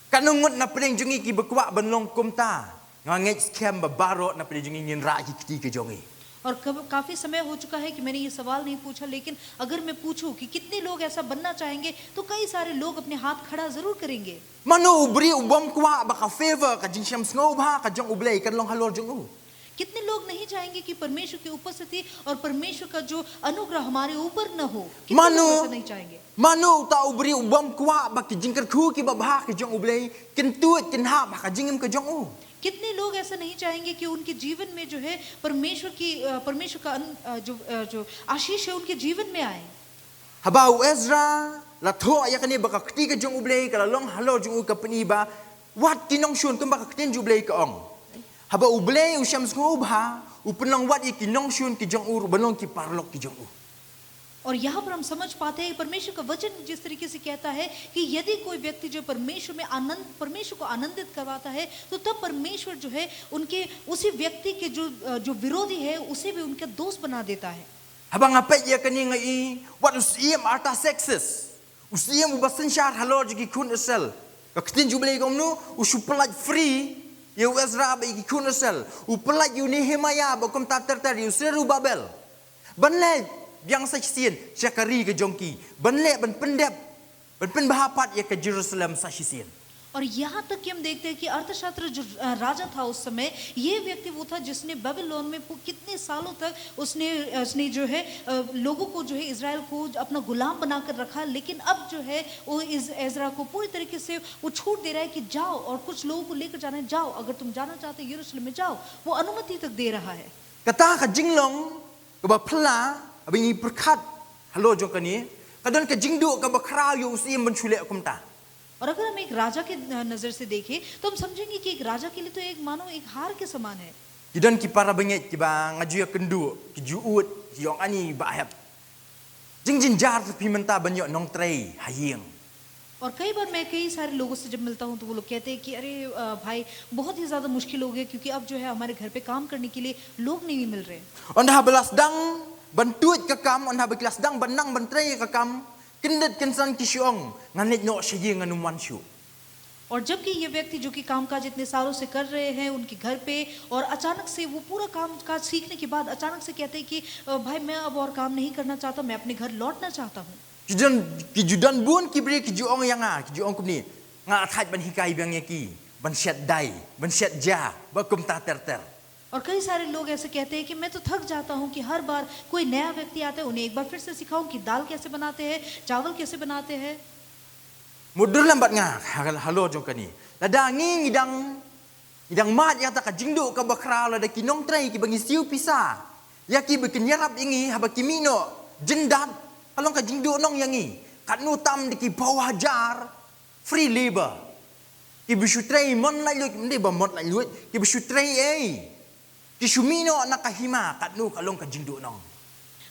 Kanungut na pring jungi ki bakwa banlong kumta. Ngangi scam ba barot na pring jungi ngin ra ki kti ka jongi. और काफी समय हो चुका है कि मैंने ये सवाल नहीं पूछा, लेकिन अगर मैं पूछूं कि कितने लोग ऐसा बनना चाहेंगे तो कई सारे लोग अपने हाथ खड़ा जरूर करेंगे. Manu ubri ubam kwa ba ka favor ka jing syam sngau ba ka jong ublei kanlong halor jong u. कितने लोग नहीं चाहेंगे कि परमेश्वर की उपस्थिति और परमेश्वर का जो अनुग्रह हमारे ऊपर न हो. कितने लोग ऐसा नहीं चाहेंगे. Manu ta ubri ubam kwa ba ki jing khu ki ba ba ki jong ublei kin tuit kin ha ba ka jingim ka jong u. कितने लोग ऐसा नहीं चाहेंगे कि उनके जीवन में जो है परमेश्वर का जो आशीष है उनके जीवन में आए. Habau Ezra la tho ya kani ba ka kti ka jong ublei ka lalong halor jong u ka pani ba wat kinong shun ka ba ka ktin jublei ka ong. Haba ublei u syam sngau ba upenong wat i kinong shun ki jong u balong ki parlok ki jong u. और यहाँ पर हम समझ पाते हैं परमेश्वर का वचन जिस तरीके से कहता है कि यदि कोई व्यक्ति जो परमेश्वर को आनंदित करवाता है, तो तब परमेश्वर जो है उनके उसी व्यक्ति के जो विरोधी है उसे भी उनका दोस्त बना देता है. Habang apet ya kani ngai wat usiem arta sexes. Usiem ubasen syar halor jigi kun esel. Ka ktin jublei kom nu usupelaj free ya Ezra ba ki kun esel. Upelaj yu Nehemia ba kom ta ter yu Zerubabel. Banle yang saksien Syakari ke jongki. Banle ban pendep ban pen bahapat ya ke Jerusalem saksien. और यहाँ तक कि हम देखते हैं कि अर्थशास्त्र जो राजा था उस समय, ये व्यक्ति वो था जिसने बेबीलोन में कितने सालों तक उसने जो है लोगों को जो है इजराइल को अपना गुलाम बनाकर रखा. लेकिन अब जो है वो एजरा को पूरी तरीके से वो छूट दे रहा है कि जाओ और कुछ लोगों को लेकर जाना है, जाओ, अगर तुम जाना चाहते हो यरूशलेम में जाओ. वो अनुमति तक दे रहा है. Kata ka jinglong ka ba phla abingi perkat halo jong kani kadon ka jingdu ka ba khrau yu usiem ban chule kumta. और अगर हम एक राजा के नजर से देखें तो हम समझेंगे कि एक राजा के लिए तो एक मानो एक हार के समान है. Kidon ki para bangit ki ba ngaju ya kendu ki juut ki yong ani ba hab. Jingjin jar pi menta banyo nong trei haying. और कई बार मैं कई सारे लोगों से जब मिलता हूं तो वो लोग कहते हैं कि अरे भाई बहुत ही ज्यादा मुश्किल हो गया क्योंकि अब जो है हमारे घर पे काम करने के लिए लोग नहीं मिल रहे. Onda belas dang bantuit ka kam onda belas dang banang bantrei ka kam. Kindet kinsan kisyong nganit no shiying anu manshu. और जबकि ये व्यक्ति जो कि कामकाज इतने सालों से कर रहे हैं उनके घर पे, और अचानक से वो पूरा कामकाज सीखने के बाद अचानक से कहते हैं कि भाई मैं अब और काम नहीं करना चाहता, मैं अपने घर लौटना चाहता हूँ. Kijudan bun kibri kijuong yang kijuong kumni nga athai ban hikai bang ki ban shet dai ban shet ja ba kum ta ter. और कई सारे लोग ऐसे कहते हैं कि मैं तो थक जाता हूँ कि हर बार कोई नया व्यक्ति आता है उन्हें एक बार फिर से सिखाऊं कि दाल कैसे बनाते हैं, चावल कैसे बनाते हैं. Mudur lambat nga halo jong kani. Lada ngi idang mat ya ta ka jingdu ka bakra lada kinong trai ki bangi siu pisa. Ya ki bikin yarap ingi haba kimino jendat kalong ka jingdu nong yangi. Kat nu tam di ki bawah hajar free labor. Ki bisu trai mon lai lut ndi ba mon lai lut ki bisu trai Ki shumino nakahima kat nu kalong ka jingdu nong.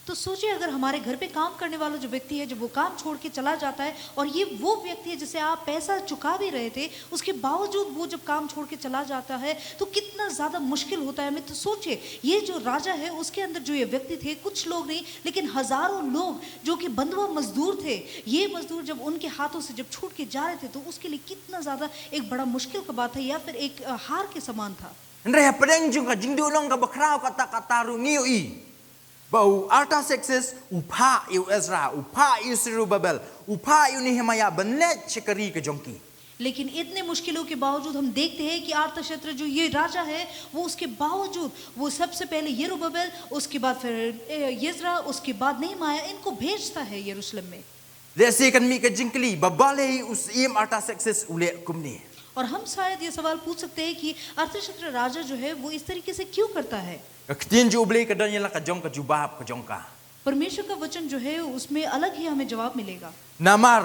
तो सोचिए अगर हमारे घर पे काम करने वाला जो व्यक्ति है, जब वो काम छोड़ के चला जाता है और ये वो व्यक्ति है जिसे आप पैसा चुका भी रहे थे, उसके बावजूद वो जब काम छोड़ के चला जाता है तो कितना ज़्यादा मुश्किल होता है हमें। तो सोचिए ये जो राजा है उसके अंदर जो ये व्यक्ति थे, कुछ लोग नहीं लेकिन हजारों लोग जो कि बंधुआ मजदूर थे, ये मजदूर जब उनके हाथों से जब छूट के जा रहे थे तो उसके लिए कितना ज़्यादा एक बड़ा मुश्किल का बात है या फिर एक हार के समान था। Ndre pedeng jung ka jing du long ka bakrao kata kata ru ngiu i. Bau Artaxerxes upa iu Ezra, upa iu Zerubbabel, upa iu Nehemiah benet shekari ke jongki. लेकिन इतने मुश्किलों के बावजूद हम देखते हैं कि आर्तशस्त्र जो ये राजा है वो उसके बावजूद वो सबसे पहले यरूबबेल, उसके बाद फिर यिज्रा, उसके बाद नेहमाया, इनको भेजता है यरूशलेम में। Desi kan mi ke jingkli babale us im Artaxerxes ule kumni. और हम शायद ये सवाल पूछ सकते हैं कि अर्थशास्त्र राजा जो है वो इस तरीके से क्यों करता है। Ketin ju ule ke dan yala ka jong ka jubab ka jongka. परमेश्वर का वचन जो है उसमें अलग ही हमें जवाब मिलेगा। Namar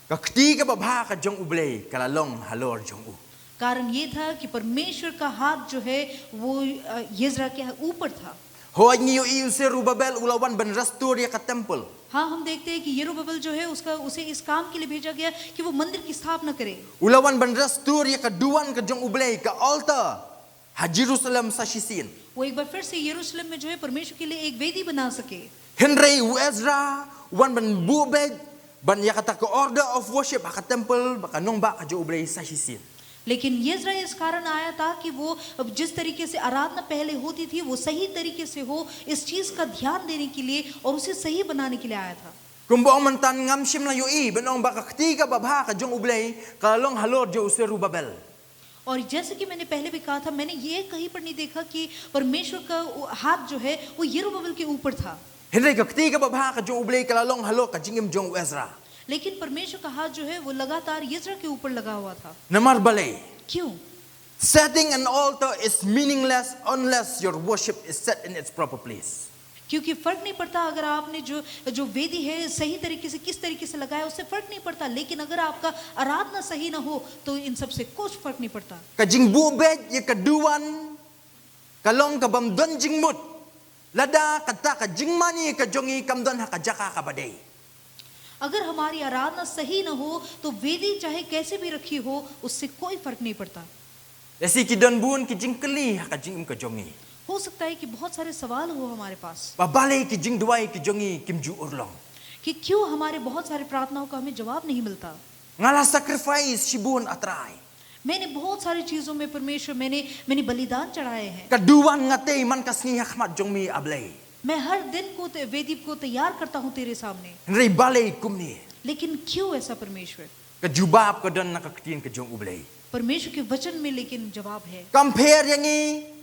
keti ke babha ka jong ule kala long halor jong u. कारण ये था कि परमेश्वर का हाथ जो है वो यिज्रा के ऊपर था। Ho ngiu i Zerubbabel ulawan ben rastur ya ka temple. हाँ, हम देखते हैं कि यरूबबेल जो है उसे इस काम के लिए भेजा गया कि वो मंदिर की स्थापना करे। Ulawan ben rastur ya ka duan ka jong ule ka altar ha Jerusalem sa shisin. वो एक बार फिर से यरूशलेम में जो है परमेश्वर के लिए एक वेदी बना सके। Henry u Ezra wan ben bubed ban ya kata ka order of worship ha ka temple ba ka nong ba ka jong ule sa shisin. लेकिन यिज्रा इस कारण आया था कि वो जिस तरीके से आराधना पहले होती थी वो सही तरीके से हो, इस चीज का ध्यान देने के लिए और उसे सही बनाने के लिए आया था। Kumbaong mantan ngam sim la yui benong ba ka ketiga babha ka jong ule ka long halor jo Zerubbabel. और जैसे कि मैंने पहले भी कहा था, मैंने ये कहीं पर नहीं देखा कि परमेश्वर का हाथ जो है वो यरूबबेल के ऊपर था। Henry ka ketiga babha ka jong ule ka long halor ka jingim jong Ezra. लेकिन परमेश्वर का हाथ जो है वो लगातार यिज्रा के ऊपर लगा हुआ था। Namar bale. क्यों? Setting an altar is meaningless unless your worship is set in its proper place. क्योंकि फर्क नहीं पड़ता अगर आपने जो वेदी है सही तरीके से किस तरीके से लगाया, उससे फर्क नहीं पड़ता। लेकिन अगर आपका आराधना सही ना हो तो इन सब से कुछ फर्क नहीं पड़ता। Ka jing bubed ya ka duan ka long ka bam don jing mut. Lada kata ka jing mani ka jongi kam don ha ka jaka ka badai. अगर हमारी आराधना सही ना हो तो वेदी चाहे कैसे भी रखी हो उससे कोई फर्क नहीं पड़ता। Desi ki don bun ki jing keli ha ka jing ka jongi. हो सकता है कि बहुत सारे सवाल हो हमारे पास Ba bale ki jing duai ki jongi kim ju urlong. कि क्यों हमारे बहुत सारे प्रार्थनाओं का हमें जवाब नहीं मिलता। Ngala sacrifice shibun atrai. मैंने बहुत सारी चीजों में परमेश्वर मैंने बलिदान चढ़ाए हैं। Ka duan ngate man kasni hakmat jongmi ablay. मैं हर दिन को वेदी को तैयार करता हूँ तेरे सामने, Henry bale kumni. लेकिन क्यों ऐसा परमेश्वर? Ka jubab ka don na ka ketin ka jong ublay. परमेश्वर के वचन में लेकिन जवाब है। Compare yang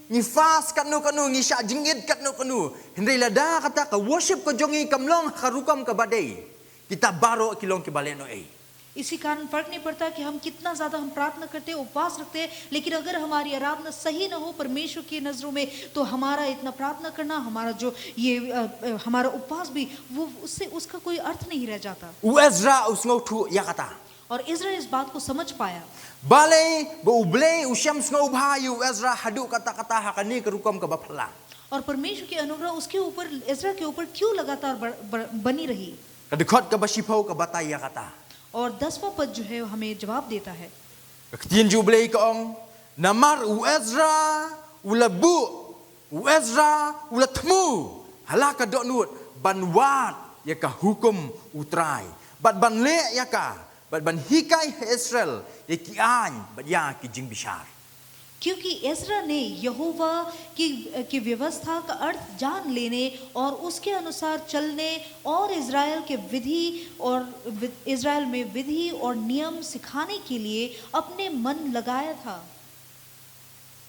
ni fast kanu ni sya jingit kanu Henry lada kata ka worship ko jongi kamlong karukam ka badai. Kita baro kilong ki baleno ai. इसी कारण फर्क नहीं पड़ता कि हम कितना ज्यादा हम प्रार्थना करते हैं, उपवास रखते हैं, लेकिन अगर हमारी आराधना सही ना हो परमेश्वर की नजरों में तो हमारा इतना प्रार्थना करना, हमारा जो ये हमारा उपवास भी वो उससे उसका कोई अर्थ नहीं रह जाता। Ezra usngau thu ya kata. और इज़राइल इस बात को समझ पाया। Bale bo ublay usyam ngau bhayu Ezra hadu kata-kata hakani karukam ka baphala. और परमेश्वर की अनुग्रह उसके ऊपर, इज़राइल के ऊपर क्यों लगातार बनी रही। Kadekot ka basipau ka batay ya kata. और 10वां पद जो है हमें जवाब देता है। Ketin jublay ka ong namar Ezra ulabu Ezra ulatmu halaka donut banwat ya ka hukum utrai. Bat ban le ya ka bat ban hikai Israel ya ki an bat ya ki jing bishar. क्योंकि इज़रा ने यहोवा की व्यवस्था का अर्थ जान लेने और उसके अनुसार चलने और इज़राइल के विधि और इज़राइल में विधि और नियम सिखाने के लिए अपने मन लगाया था।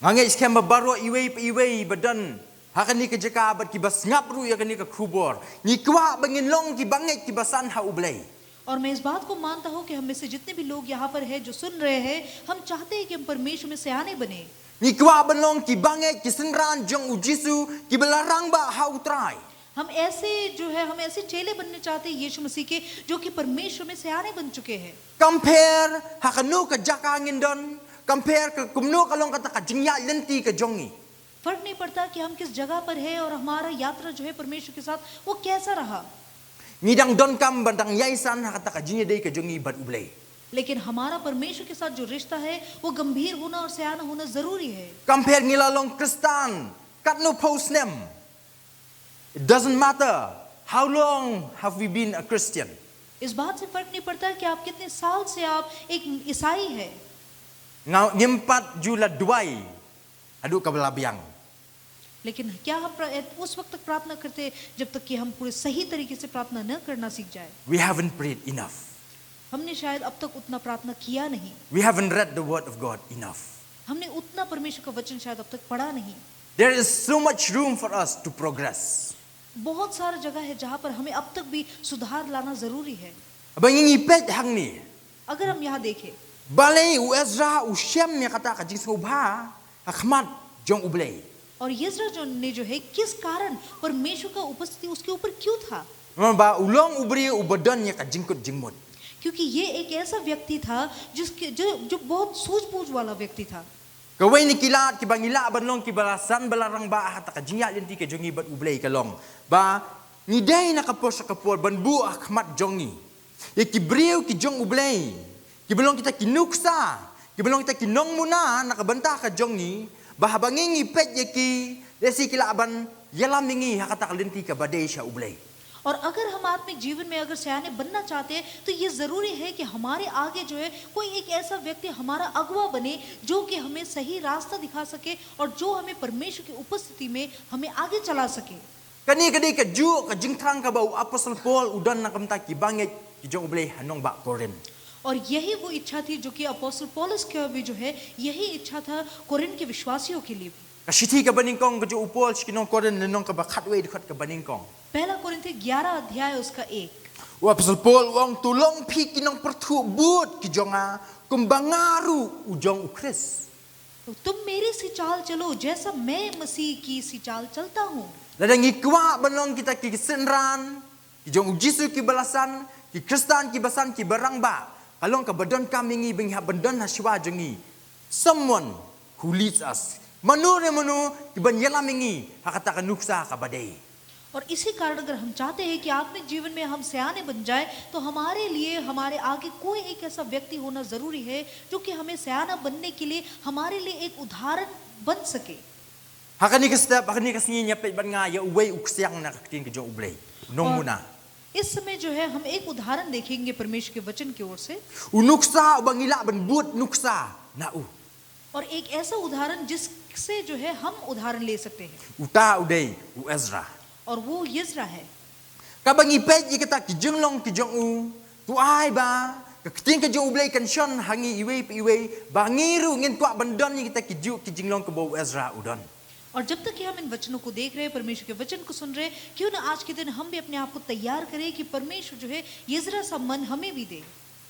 Ngange iskem baro iwei badan hakani ka jaka bat ki bas ngapru ya kani ka khubor. Ni kwa bangin long ki banget ki basan ha ublay. और मैं इस बात को मानता हूँ कि हम में से जितने भी लोग यहाँ पर हैं जो सुन रहे हैं, हम चाहते हैं कि हम परमेश्वर में सयाने बने। Ni kwa banlong ki banget ki senran jong ujisu ki belarang ba ha utrai. हम ऐसे चेले बनने चाहते हैं यीशु मसीह के जो कि परमेश्वर में सयाने बन चुके हैं। Compare hakanu ka jaka ngindon compare ka kumno ka long kata ka jingya lenti ka jongi. फर्क नहीं पड़ता कि हम किस जगह पर है और हमारा यात्रा जो है परमेश्वर के साथ वो कैसा रहा, Ngidang don kam bandang yaisan hakata ka jinya dei ka jongi bat ublei. लेकिन हमारा परमेश्वर के साथ जो रिश्ता है वो गंभीर होना और सयाना होना जरूरी है। Compare ngilalong Kristan, kat no post nem. It doesn't matter how long have we been a Christian. इस बात से फर्क नहीं पड़ता कि आप कितने साल से आप एक ईसाई है, Ngau ngimpat jula duai adu ka belabiang. लेकिन क्या हम उस वक्त तक प्रार्थना करते हैं जब तक कि हम पूरे सही तरीके से प्रार्थना न करना सीख जाए। We haven't prayed enough. हमने शायद अब तक उतना प्रार्थना किया नहीं, We haven't read the word of God enough. हमने उतना परमेश्वर का वचन शायद अब तक पढ़ा नहीं। There is so much room for us to progress. बहुत सारा जगह है जहाँ पर हमें अब तक भी सुधार लाना जरूरी है। Abang ngipet hang ni. अगर हम यहाँ देखें, Balai u Ezra u Shem ya kata ka jing sobha akhmat jong ublei. और यिज्रा जो ने जो है किस कारण परमेश्वर का उपस्थिति उसके ऊपर क्यों था, Ba ulong ubri u badan ya ka jingkut jingmut. क्योंकि ये एक ऐसा व्यक्ति था जिसके जो बहुत सूझबूझ वाला व्यक्ति था। Kawai ni kilat ki bangila banlong ki balasan balarang ba hata ka jingya linti ke jongi bat ublei kalong. Ba ni dai na kapor sa kapor ban bu akhmat jongi. Ye ki briu ki jong ublei. Ki belong kita kinuksa. Ki belong kita kinong muna nakabanta ka jongi. Bahabangingi pet ye ki desi kila aban yalam mingi hakata ka linti ka badai sya ublei. और अगर हम आत्मिक जीवन में अगर सयाने बनना चाहते हैं तो ये जरूरी है कि हमारे आगे जो है कोई एक ऐसा व्यक्ति हमारा अगुवा बने जो कि हमें सही रास्ता दिखा सके और जो हमें परमेश्वर की उपस्थिति में हमें आगे चला सके। Kani kadi ka ju ka jingthang ka bau apostol Paul udan na kamta ki banget ki jong ublei hanong ba Korin. और यही वो इच्छा थी जो कि अपोस्टल पौलुस के भी जो है यही इच्छा था कोरिन के विश्वासियों के लिए भी। Kasiti ka baningkong ka ju upol skinong Korin nenong ka ba khatway dikhat ka baningkong. पहला कोरिन्थी 11 अध्याय उसका 1। Wa apostol Paul wong tulong pi kinong pertu but ki jonga kumbangaru ujong ukris. तो तुम मेरी सी चाल चलो जैसा मैं मसीह की सी चाल चलता हूँ। Ladang ikwa banong kita ki senran ki jong ujisu ki balasan ki Kristan ki basan ki barang ba. Kalong ka badon kamingi bengha badon haswa jongi. Someone who leads us. Manu ne manu ki banyala mingi hakata ka nuksa ka badai. और इसी कारण अगर हम चाहते हैं कि आत्मिक जीवन में हम सयाने बन जाए तो हमारे लिए हमारे आगे कोई एक ऐसा व्यक्ति होना जरूरी है जो कि हमें सयाना बनने के लिए हमारे लिए एक उदाहरण बन सके। Hakani ka step hakani ka singi nyapet ban nga ya uwei uksyang na kating ki jong ublei. Nong muna. इस समय जो है हम एक उदाहरण देखेंगे परमेश्वर के वचन की ओर से, Unuksa bangila ban buat nuksa na u. और एक ऐसा उदाहरण जिससे जो है हम उदाहरण ले सकते हैं, Uta udei u Ezra. और वो यिज्रा है। Kabangi pet ye kata ki jonglong ki jong u. Tu ai ba ka kating ka jong ublei kan shon hangi iwei pe iwei bangiru ngin tua bandon ye kita ki ju ki jinglong ka bau Ezra udon. और जब तक कि हम इन वचनों को देख रहे हैं, परमेश्वर के वचन को सुन रहे हैं, क्यों ना आज के दिन हम भी अपने आप को तैयार करें कि परमेश्वर जो है यिज्रा सा मन हमें भी दे।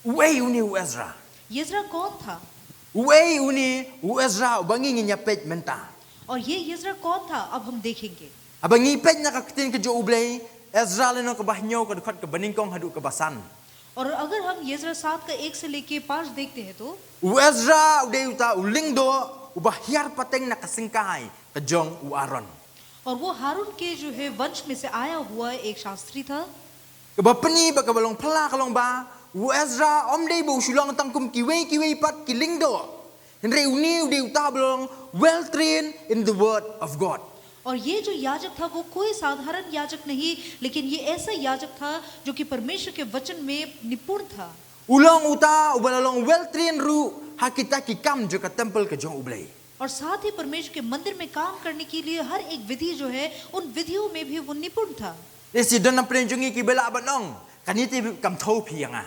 Uwei uni u Ezra. यिज्रा कौन था Uwei uni u Ezra bangi ngi nyapet menta. और ये यिज्रा कौन था अब हम देखेंगे। Abangi pet na ka kating ka jong ublei Ezra leno ka bahnyo ka dukhat ka baningkong hadu ka basan. और अगर हम यिज्रा 7 का 1 से लेके 5 देखते हैं तो U Ezra udei uta ulingdo ubahyar pateng na kasingkai ka jong u Aaron. और वो हारून के जो है वंश में से आया हुआ एक शास्त्री था। Kabapani ba kabalong pala kalong ba u Ezra omdei bu sulong tangkum kiwei pat kilingdo. Henry uni udei uta balong well trained in the word of God. और ये जो याजक था वो कोई साधारण याजक नहीं, लेकिन ये ऐसा याजक था जो कि परमेश्वर के वचन में निपुण था। Ulong uta ubalalong well trained ru hakita ki kam jo ka temple ka jong ublei. और साथ ही परमेश्वर के मंदिर में काम करने के लिए हर एक विधि जो है उन विधियों में भी वो निपुण था। Desi don na prenjongi ki bela banong kaniti kam thau phianga.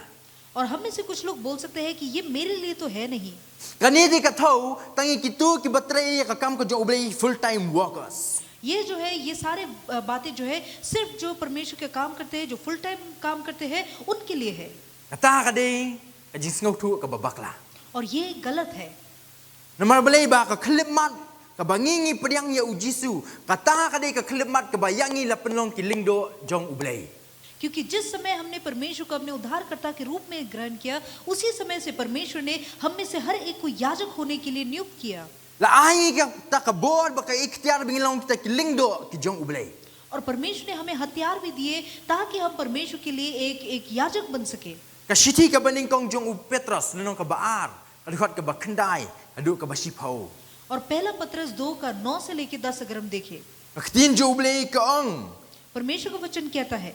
और हम में से कुछ लोग बोल सकते हैं कि ये मेरे लिए तो है नहीं, Kaniti ka thau tangi kitu ki batre ka kam ka jong ublei full time workers. ये जो है ये सारे बातें जो है सिर्फ जो परमेश्वर के काम करते हैं, जो फुल टाइम काम करते हैं उनके लिए है। Kata ka dei ka jingsngau thu ka babakla. और ये गलत है। Namar balai ba ka khlimat ka bangingi pediang ya ujisu kata ka dei ka khlimat ka bayangi la penlong ki lingdo jong ublei. क्योंकि जिस समय हमने परमेश्वर को अपने उद्धारकर्ता के रूप में ग्रहण किया, उसी समय से परमेश्वर ने हम में से हर एक को याजक होने के लिए नियुक्त किया। La ai ka ta ka bor ba ka ikhtiar bingilong kita kilingdo ki jong ublay. और परमेश्वर ने हमें हथियार भी दिए ताकि हम परमेश्वर के लिए एक याजक बन सके। Ka shiti ka baning kong jong u Petros nunong ka baar, adhot ka ba khandai, adu ka ba sipau. और पहला पत्रस 2 का 9 से लेकर 10 अगर हम देखें, Aktin jo ublay ka ong. परमेश्वर का वचन कहता है,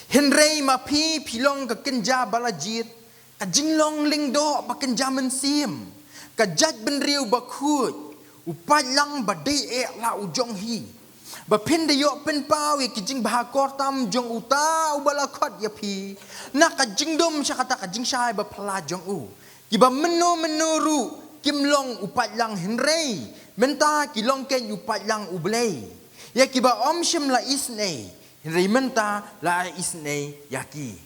Henrei ma pi pilong ka kenja balajit, ka jinglong lingdo ba kenja mensim, ka jat ben riu ba khut, upat lang ba dei e la u jong hi. Ba pen de yo pen pau ki jing ba kor tam jong uta u bala khot ya pi. Na ka jingdom sya kata ka jing shai ba phala jong u. Ki ba menuru kim long upat lang Henrei, menta ki long ken upat lang ublay. Ya ki ba om shim la isnei. Henry menta la isne yaki.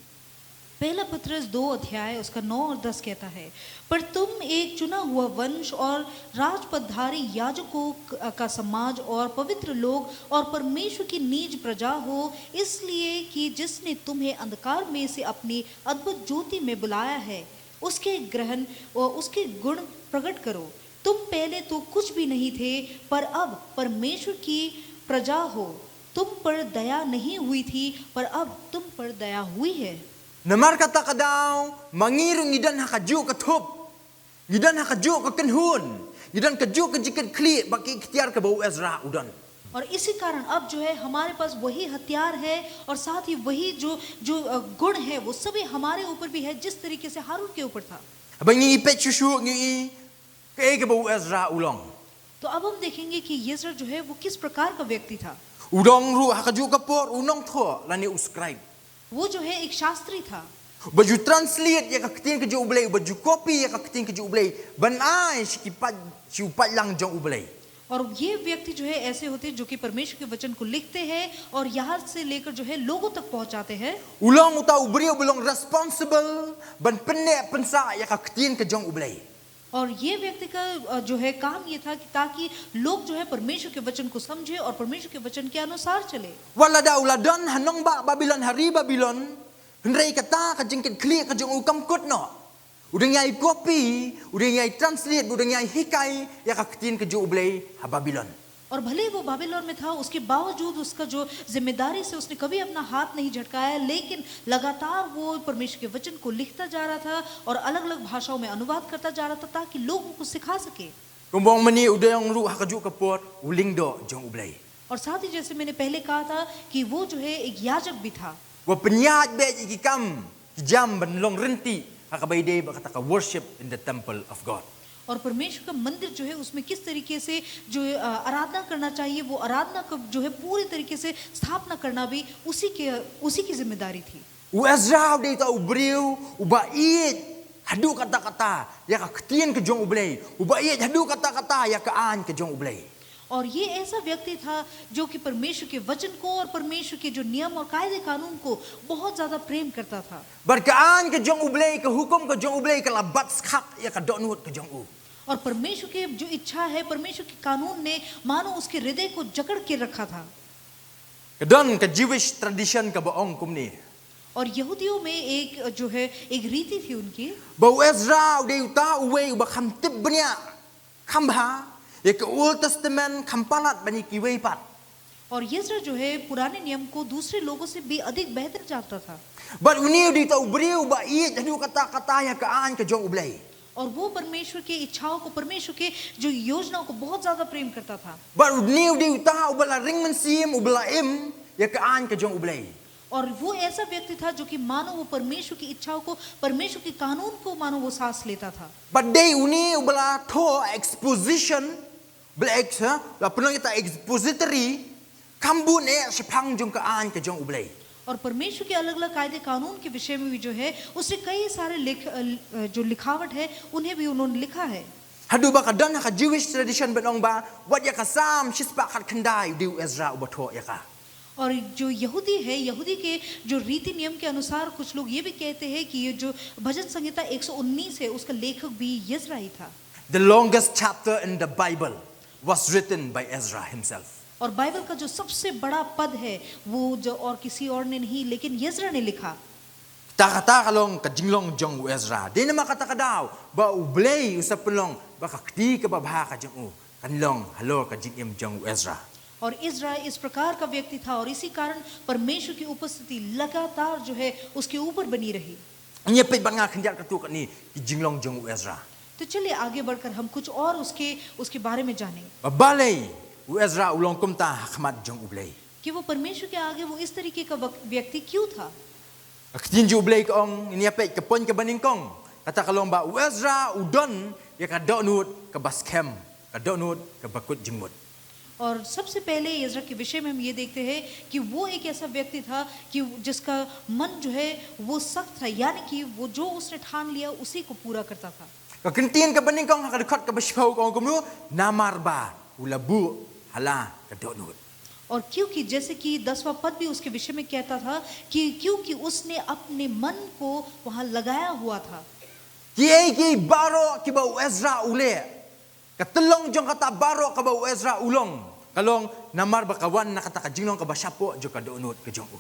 पहला पत्रस 2 अध्याय उसका 9 और 10 कहता है, पर तुम एक चुना हुआ वंश और राजपदधारी याजकों का समाज और पवित्र लोग और परमेश्वर की नीज प्रजा हो, इसलिए कि जिसने तुम्हें अंधकार में से अपनी अद्भुत ज्योति में बुलाया है, उसके ग्रहण और उसके गुण प्रकट करो। तुम पहले तो कुछ भी नहीं थे, पर अब परमेश्वर की प्रजा हो। तुम पर दया नहीं हुई थी, पर अब तुम पर दया हुई है। Namar kata kadau mangiru ngidan hakaju katup. Ngidan hakaju ka kenhun. Ngidan kaju ka jikat kli baki ikhtiar ka bau Ezra udan. और इसी कारण अब जो है हमारे पास वही हथियार है और साथ ही वही जो गुण है वो सभी हमारे ऊपर भी है, जिस तरीके से हारून के ऊपर था। Abangi pet shushu ngi ka bau Ezra ulong. तो अब हम देखेंगे कि यिज्रा जो है वो किस प्रकार का व्यक्ति था। Udong ru hakaju kapor unong tho lani uscribe. वो जो है एक शास्त्री था। Baju translate ya ka ketin ka jo ublay, baju copy ya ka ketin ka jo ublay. Banai si upat lang jong ublay. और ये व्यक्ति जो है ऐसे होते हैं जो कि परमेश्वर के वचन को लिखते हैं और यहाँ से लेकर जो है लोगों तक पहुंचाते हैं। Ulang uta ubriu belong responsible ban penne pensa ya ka ketin ka jong ublay. और ये व्यक्ति का जो है काम ये था कि ताकि लोग जो है परमेश्वर के वचन को समझे और परमेश्वर के वचन के अनुसार चले। Walada uladan hanong ba Babylon hari Babylon. Henrei kata ka jengket kli ka jong ukam kut no. Udang yai copy, udang yai translate, udang yai hikai ya ka ketin ka jo ublay ha Babylon. और भले वो बाबिलोन में था, उसके बावजूद उसका जो जिम्मेदारी से उसने कभी अपना हाथ नहीं झटकाया, लेकिन लगातार वो परमेश्वर के वचन को लिखता जा रहा था और अलग अलग भाषाओं में अनुवाद करता जा रहा था ताकि लोगों को सिखा सके। Kumbong mani udang ru hakaju kapor ulingdo jong ublay. और साथ ही जैसे मैंने पहले कहा था कि वो जो है एक याजक भी था। Wa penyat be ikam jam ban long renti hakabai de ba kata ka worship in the temple of God. और परमेश्वर का मंदिर जो है उसमें किस तरीके से जो आराधना करना चाहिए, वो आराधना का जो है पूरी तरीके से स्थापना करना भी उसी की जिम्मेदारी थी। U Ezra de ta ubriu ubait hadu kata-kata ya ka ketin ka jong ublay. Ubait hadu kata-kata ya ka an ka jong ublay. और ये ऐसा व्यक्ति था जो कि परमेश्वर के वचन को और परमेश्वर के जो नियम और कायदे कानून को बहुत ज्यादा प्रेम करता था। Berkaan ke jong ublay ke hukum ke jong ublay ke labat skak ya ka donut ke jong u. और परमेश्वर की जो इच्छा है, परमेश्वर के कानून ने मानो उसके हृदय को जकड़ के रखा था। Ke don ke Jewish tradition ke baong kumni. और यहूदियों में एक जो है एक रीति थी उनकी, Bau Ezra de uta uwe ba kham tib bnya khamba ya ke Old Testament khampalat bani ki wei pat. और यिज्रा जो है पुराने नियम को दूसरे लोगों से भी अधिक बेहतर जानता था। But uni de ta ubriu ba i hadu kata-kata ya ka an ke jong ublay. और वो परमेश्वर की इच्छाओं को, परमेश्वर के जो योजनाओं को बहुत ज्यादा प्रेम करता था। But uni de uta ubala ring mensim ubala im ya ka an ke jong ublay. और वो ऐसा व्यक्ति था जो कि मानो वो परमेश्वर की इच्छाओं को, परमेश्वर के कानून को मानो वो सांस लेता था। But day uni ubala tho exposition black la penang kita expository kambun e sepang jong ka an ke jong ublay. और परमेश्वर के अलग अलग कायदे कानून के विषय में भी जो है उसने कई सारे जो लिखावट है उन्हें भी उन्होंने लिखा है। Hadu ba ka don ka Jewish tradition benong ba wat ya ka sam shispa khat khandai diu Ezra ubotho ya ka. और जो यहूदी है, यहूदी के जो रीति नियम के अनुसार कुछ लोग ये भी कहते हैं कि ये जो भजन संहिता 119 है उसका लेखक भी यिज्रा ही था। The longest chapter in the Bible was written by Ezra himself. और बाइबल का जो सबसे बड़ा पद है वो जो और किसी और ने नहीं लेकिन यिज्रा ने लिखा। Ta kata kalong ka jinglong jong u Ezra. Di na makata ka daw ba ublay usap pelong ba kakti ka ba bha ka jong u. kan long halo ka jing im jong Ezra. और इज़रा इस प्रकार का व्यक्ति था और इसी कारण परमेश्वर की उपस्थिति लगातार जो है उसके ऊपर बनी रही। Nya pe banga khanjat ka tu ka ni ki jing long jong Ezra. तो चलिए आगे बढ़कर हम कुछ और उसके बारे में जानें Balai Ezra ulong kumta hakmat jong ublei. कि वो परमेश्वर के आगे वो इस तरीके का व्यक्ति क्यों था। Tinju ublei ka ong ni pe ka pon ka baning kong. Kata kalong ba Ezra udon ya ka donut ka baskem ka donut ka bakut jingmut. और सबसे पहले इज़रा के विषय में हम ये देखते हैं कि वो एक ऐसा व्यक्ति था कि जिसका मन जो है वो सख्त था, यानी कि वो जो उसने ठान लिया उसी को पूरा करता था। Ka kentin ka baning kong ka dekat ka baspau kong kumnu namar ba ulabu hala ka donut. और क्योंकि जैसे कि 10वां पद भी उसके विषय में कहता था कि क्योंकि उसने अपने मन को वहां लगाया हुआ था। Ki baro ki ba Ezra ule. Katelong jong kata baro ka ba Ezra ulong. Kalong namar bakawan na kata ka jinglong ka basapo jo ka donut ka jong u.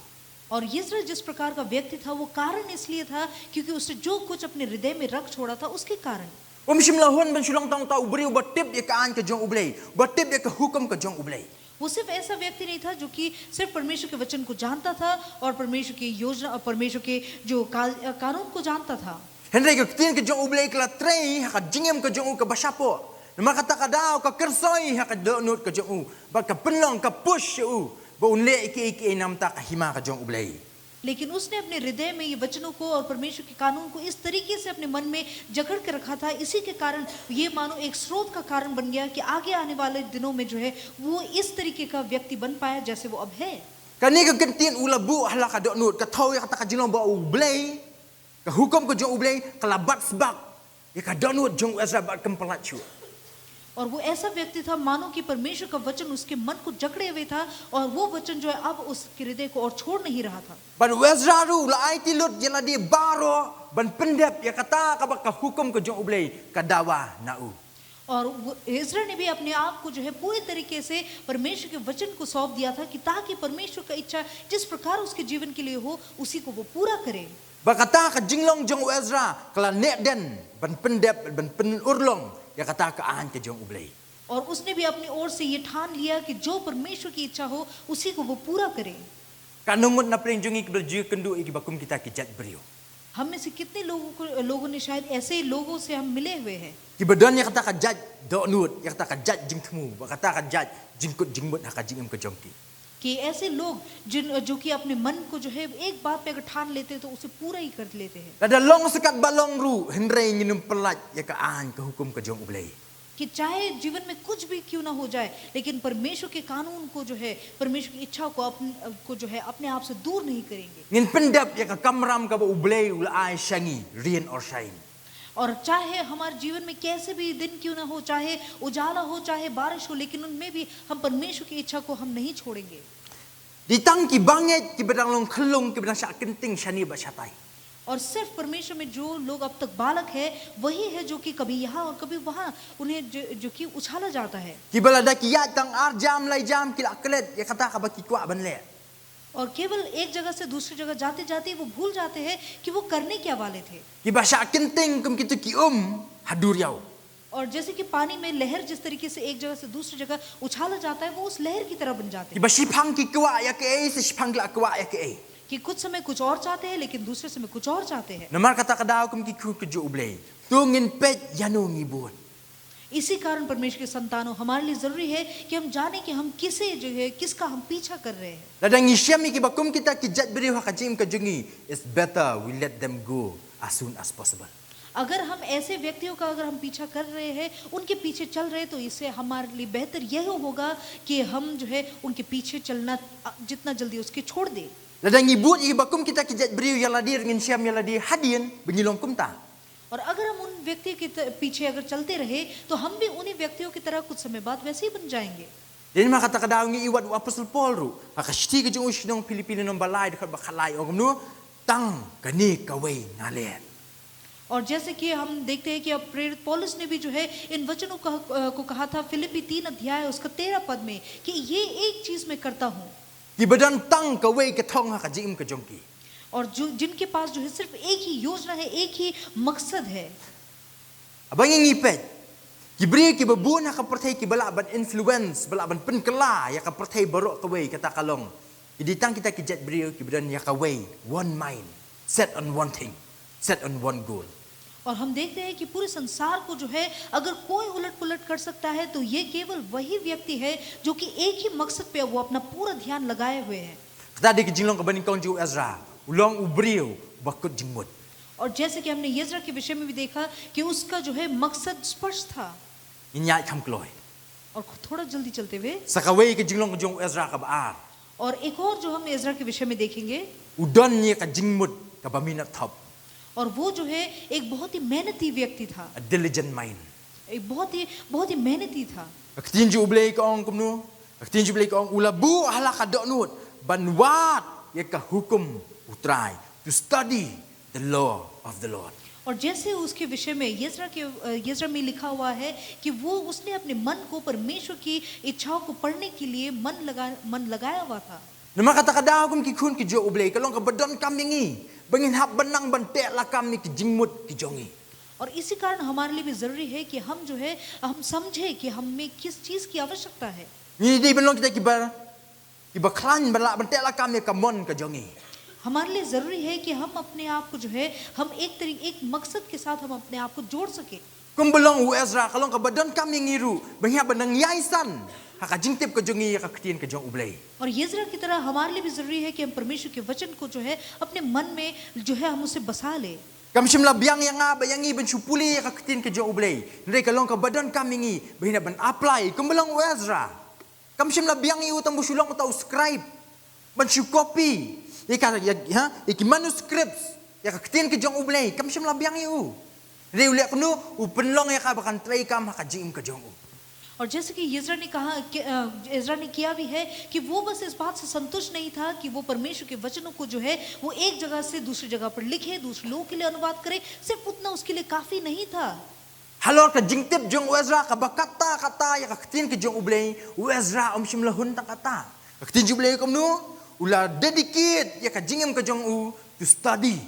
और इज़रा जिस प्रकार का व्यक्ति था वो कारण इसलिए था क्योंकि उसने जो कुछ अपने हृदय में रख छोड़ा था उसके कारण। Umsim lahun ben sulong tong tau beri batip ya ka an ka jong ublei. Batip ya ka hukum ka jong ublei. वो सिर्फ ऐसा व्यक्ति नहीं था जो कि सिर्फ परमेश्वर के वचन को जानता था और परमेश्वर की योजना और परमेश्वर के जो कानून को जानता था। Henry ka tin ka jong ublei kala trei ka jingem ka jong u ka basapo. Nama kata ka daw ka kersoi ha ka donut ka jong u. Ba ka penlong ka push u. Ba unle iki nam ta ka hima ka jong ublei. लेकिन उसने अपने हृदय में ये वचनों को और परमेश्वर के कानून को इस तरीके से अपने मन में जकड़ के रखा था, इसी के कारण ये मानो एक स्रोत का कारण बन गया कि आगे आने वाले दिनों में जो है वो इस तरीके का व्यक्ति बन पाया जैसे वो अब है। Kani ka kentin ulabu hala ka donut ka thau ya kata ka jinglong ba ublei. Ka hukum ka jong ublei kalabat sebab ya ka donut jong Ezra ba kempalat chu. और वो ऐसा व्यक्ति था मानो कि परमेश्वर का वचन उसके मन को जकड़े हुए था और वो वचन जो है अब उसके हृदय को और छोड़ नहीं रहा था। Ban Ezra ru la ai tilut jela di baro ban pendep ya kata ka ba ka hukum ka jong ublei ka dawa nau. और वो इज़रा ने भी अपने आप को जो है पूरी तरीके से परमेश्वर के वचन को सौंप दिया था कि ताकि परमेश्वर का इच्छा जिस प्रकार उसके जीवन के लिए हो उसी को वो पूरा करे। Ba kata ka jinglong jong Ezra kala nek den ban pendep ban pen urlong ya kata ka an ka jong ublei. और उसने भी अपनी ओर से ये ठान लिया कि जो परमेश्वर की इच्छा हो उसी को वो पूरा करे। Ka nungut na pring jongi ka berju kendu iki bakum kita ki jat beriu. हम में से कितने लोगों ने शायद ऐसे ही लोगों से हम मिले हुए हैं Ki badan ya kata ka jat donut ya kata ka jat jingtmu ba kata ka jat jingkut jingmut ha ka jingem ka jongki. कि ऐसे लोग जो कि अपने मन को जो है एक बात पे अगर ठान लेते हैं तो उसे पूरा ही कर लेते हैं। Ada long sekat balong ru henrei nginum pelat ya ka an ka hukum ka jong ublei. कि चाहे जीवन में कुछ भी क्यों ना हो जाए लेकिन परमेश्वर के कानून को जो है परमेश्वर की इच्छा को जो है अपने आप से दूर नहीं करेंगे। Ngin pendap ya ka kamram ka ba ublei ula ai shangi rien or shain. और चाहे हमारे जीवन में कैसे भी दिन क्यों ना हो, चाहे उजाला हो चाहे बारिश हो, लेकिन उनमें भी हम परमेश्वर की इच्छा को हम नहीं छोड़ेंगे। Ditang ki banget ki bedang long khelung ki bedang sak kenting shani ba shatai. और सिर्फ परमेश्वर में जो लोग अब तक बालक है वही है जो कि कभी यहाँ और कभी वहाँ उन्हें जो कि उछाला जाता है। Ki balada ki ya tang ar jam lai jam ki laklet ya kata ka ba ki kwa ban le. और केवल एक जगह से दूसरी जगह जाते जाते वो भूल जाते हैं कि वो करने क्या वाले थे। Ki ba sak kenting kum kitu ki hadur yau. और जैसे कि पानी में लहर जिस तरीके से एक जगह से दूसरी जगह उछाला जाता है वो उस लहर की तरह बन जाते Ki हैं ba sipang ki kwa ya ke ei se sipang la kwa ya ke ei. कि कुछ समय कुछ और चाहते हैं लेकिन दूसरे समय कुछ और चाहते हैं। Namar kata ka daw kum ki ku ke jo ublei. Tu ngin pet yanu ngibun. इसी कारण परमेश्वर के संतानों हमारे लिए जरूरी है कि हम जाने कि हम किसे जो है kiसका हम पीछा कर रहे हैं। Ladang isyami ki bakum kita ki jat beri ha ka jim ka jungi. It's better we let them go as soon as possible. अगर हम ऐसे व्यक्तियों का अगर हम पीछा कर रहे हैं उनके पीछे चल रहे तो इससे हमारे लिए बेहतर यह होगा कि हम जो है उनके पीछे चलना जितना जल्दी उसके छोड़ दे। Ladang ibut ki bakum kita ki jat beri ya ladir ngin syam ya ladir hadien benyilong kumta. और अगर हम उन व्यक्तियों के पीछे अगर चलते रहे तो हम भी उन्हीं व्यक्तियों की तरह कुछ समय बाद वैसे ही बन जाएंगे। Jadi mah kata ka daw ngi iwat apostol Paul ru. Ha ka sti ki jung usnong Pilipino nom balai dekat bakhalai ong nu tang kani kawai ngalen. और जैसे कि हम देखते हैं कि अब प्रेरित पौलुस ने भी जो है इन वचनों को कहा था फिलिप्पी 3 अध्याय उसका 13 पद में कि ये एक चीज मैं करता हूँ। Ki badan tang kawai ke thong ha ka jim ka jongki. और जो जिनके पास जो है सिर्फ एक ही योजना है, एक ही मकसद है। Abang ngi pet. Kibri kibabun ha kapertai kibala ban influence bala ban penkela ya kapertai barok kawai kata kalong. Iditang kita kijat beriu kibran ya kawai one mind, set on one thing, set on one goal. और हम देखते हैं कि पूरे संसार को जो है अगर कोई उलट पुलट कर सकता है तो ये केवल वही व्यक्ति है जो कि एक ही मकसद पे वो अपना पूरा ध्यान लगाए हुए है। Kata di kijinglong kabaning kong ju Ezra, ulong uberiu bakut jingmut. और जैसे कि हमने यिज्रा के विषय में भी देखा कि उसका जो है मकसद स्पष्ट था। Inyai kam kloy. और थोड़ा जल्दी चलते हुए Sakawai kijinglong kong Ezra kabaar. और एक और जो हम यिज्रा के विषय में देखेंगे Udon niya ka jingmut kabaminat top. और वो जो है एक बहुत ही मेहनती व्यक्ति था, A diligent mind. एक बहुत ही मेहनती था। Aktinju ublay kong kumnu. Aktinju ublay kong ulabu halaka donut. Banwat ya ka hukum utrai. To study the law of the Lord. और जैसे उसके विषय में यिज्रा में लिखा हुआ है कि वो उसने अपने मन को परमेश्वर की इच्छाओं को पढ़ने के लिए मन लगाया हुआ था। Nama kata kada kum ki kun ki jo ublay kalong ka badon kam yangi. Bangin hap banang bante lakam ni ki jingmut ki jongi. और इसी कारण हमारे लिए भी जरूरी है कि हम जो है हम समझे कि हमें किस चीज की आवश्यकता है। Ni di belong kita ki baklan balak bante lakam ni ka mon ka jongi. हमारे लिए जरूरी है कि हम अपने आप को जो है हम एक मकसद के साथ हम अपने आप को जोड़ सके। Kum belong u Ezra kalong ka badon kam yangi ru. Bangin banang yaisan. Haka jingtip ka jongi ya ka ktien ka jong ublay. और यिज्रा की तरह हमारे लिए भी जरूरी है कि हम परमेश्वर के वचन को जो है अपने मन में जो है हम उसे बसा ले। Kam shimla biang yang nga bayangi ben supuli ya ka ktien ka jong ublay. Nre kalong ka badon kam yangi bahina ban apply. Kum belong u Ezra. Kam shimla biang yu tang busulong utau scribe. Ban su copy. Iki manuscripts ya ka ktien ka jong ublay. Kam shimla biang yu. Nre uliak nu u penlong ya ka bakan tray kam haka jing ka jong u. और जैसे कि यिज्रा ने किया भी है कि वो बस इस बात से संतुष्ट नहीं था कि वो परमेश्वर के वचनों को जो है वो एक जगह से दूसरी जगह पर लिखे, दूसरे लोगों के लिए अनुवाद करे, सिर्फ उतना उसके लिए काफी नहीं था। Halor ka jingtip jong Ezra ka bakata kata ya ka ktien ka jong ublay. Ezra shimla hun ta kata. Ka ktien jong ublay kom nu ula dedicate ya ka jingem ka jong u to study,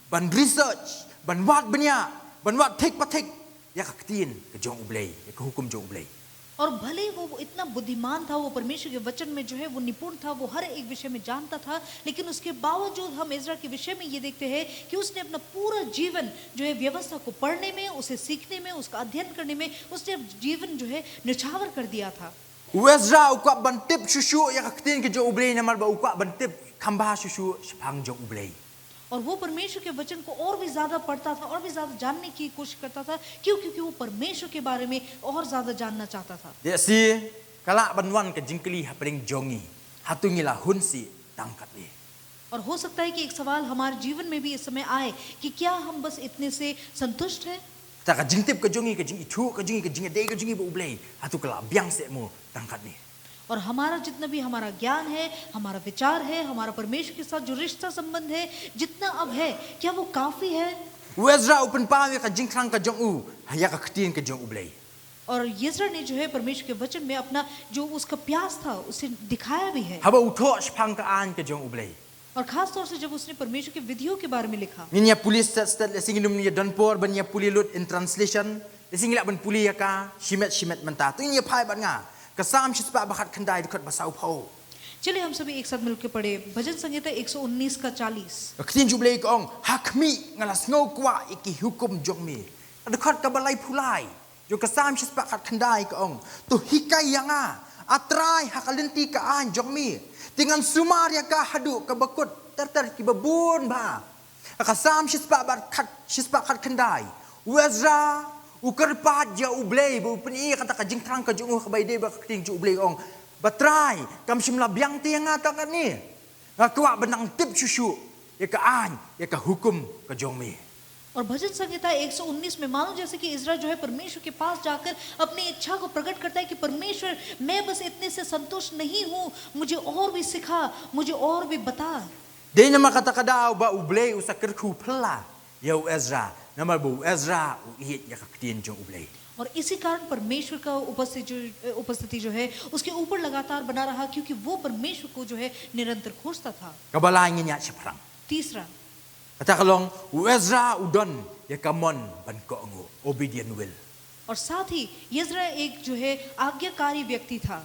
ban research, ban wat banya, ban wat tek patek ya ka ktien ka jong ublay, ya ka hukum jong ublay. और भले वो इतना बुद्धिमान था, वो परमेश्वर के वचन में जो है वो निपुण था, वो हर एक विषय में जानता था, लेकिन उसके बावजूद हम इज़रा के विषय में ये देखते हैं कि उसने अपना पूरा जीवन जो है व्यवस्था को पढ़ने में, उसे सीखने में, उसका अध्ययन करने में उसने जीवन जो है निछावर कर दिया था। Ezra ukwa bantip susu ya ka ktien ka jong ublay namal ba ukwa bantip kambah susu sepang jong ublay. और वो परमेश्वर के वचन को और भी ज्यादा पढ़ता था और भी ज्यादा जानने की कोशिश करता था, क्योंकि वो परमेश्वर के बारे में और ज्यादा जानना चाहता था। Ya si kala banwan ka jingkeli hapring jongi. Hatungila hunsi tangkat ni. और हो सकता है कि एक सवाल हमारे जीवन में भी इस समय आए कि क्या हम बस इतने से संतुष्ट हैं? Ta ka jingtip ka jongi ka jing itu ka jing de ka jingi ba ublay. Hatu kala biang se mo tangkat ni. और हमारा जितना भी हमारा ज्ञान है, हमारा विचार है, हमारा परमेश्वर के साथ जो रिश्ता संबंध है, जितना अब है, क्या वो काफी है? Ezra upen pa ya ka jingkrang ka jong u ya ka ktien ka jong ublay. और यिज्रा ने जो है परमेश्वर के वचन में अपना जो उसका प्यास था उसे दिखाया भी है। Haba utho sepang ka an ka jong ublay. और खास तौर से जब उसने परमेश्वर की विधियों के baरे में लिखा, Ninya pulis stat lesingilum niya donpor ban ya pulilut in translation. Lesingila ban puli ya ka shimet menta. Tu niya phai ban nga. Kasam shispa bakat khandai dekat basau phau. चलिए हम सभी एक साथ मिलकर पढ़े भजन संहिता 119 का 40। Ktien jublay kong hakmi ngalas ngau kwa iki hukum jong mi. Dekat ka balai pulai. Jo kasam shispa kat khandai kong. Tu hikai yanga. Atrai hakalenti ka an jong mi. Dengan sumar ya ka hadu ka bakut ter ki babun ba. Kasam shispa kat khandai. Ezra ukarpat ja ublay bu peni kata ka jingtrang ka jong ka bayde ba ktien ju ublay ong. Batrai kam shimla biang ti nga ta kan ni. Ngakwa benang tip susu ya ka an ya ka hukum ka jong mi. और भजन संहिता 119 में मानो जैसे कि इज़रा जो है परमेश्वर के पास जाकर अपनी इच्छा को प्रकट करता है कि परमेश्वर मैं बस इतने से संतुष्ट नहीं हूँ, मुझे और भी सिखा, मुझे और भी बता। Dei nama kata kada ba ublay usakir ku pela ya Ezra. Nama bu Ezra uhit ya ka ktien jong ublay. और इसी कारण परमेश्वर का उपस्थिति जो है उसके ऊपर लगातार बना रहा, क्योंकि वो परमेश्वर को जो है निरंतर खोजता था। Kabalay niya seprang. तीसरा, Kata kalong Ezra udon ya kamon ban ko ngo obedient will. और साथ ही यिज्रा एक जो है आज्ञाकारी व्यक्ति था.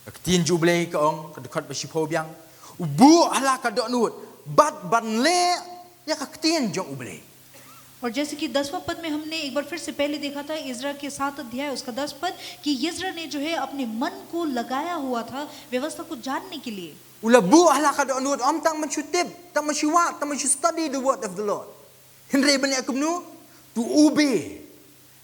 Ketin jublei ke ong ke dekat bersipo biang. Ubu ala ka dok nut. Bat ban le ya ka ketin jong ublei. और जैसे कि 10वां पद में हमने एक बार फिर से पहले देखा था इज़रा के 7 अध्याय उसका 10 पद कि यिज्रा ने जो है अपने मन को लगाया हुआ था व्यवस्था को जानने के लिए. Ula bu ala ka dok nut om tang mensyutip, tang mensyuat, tang study the word of the Lord. Henry ban ya kumnu tu ube.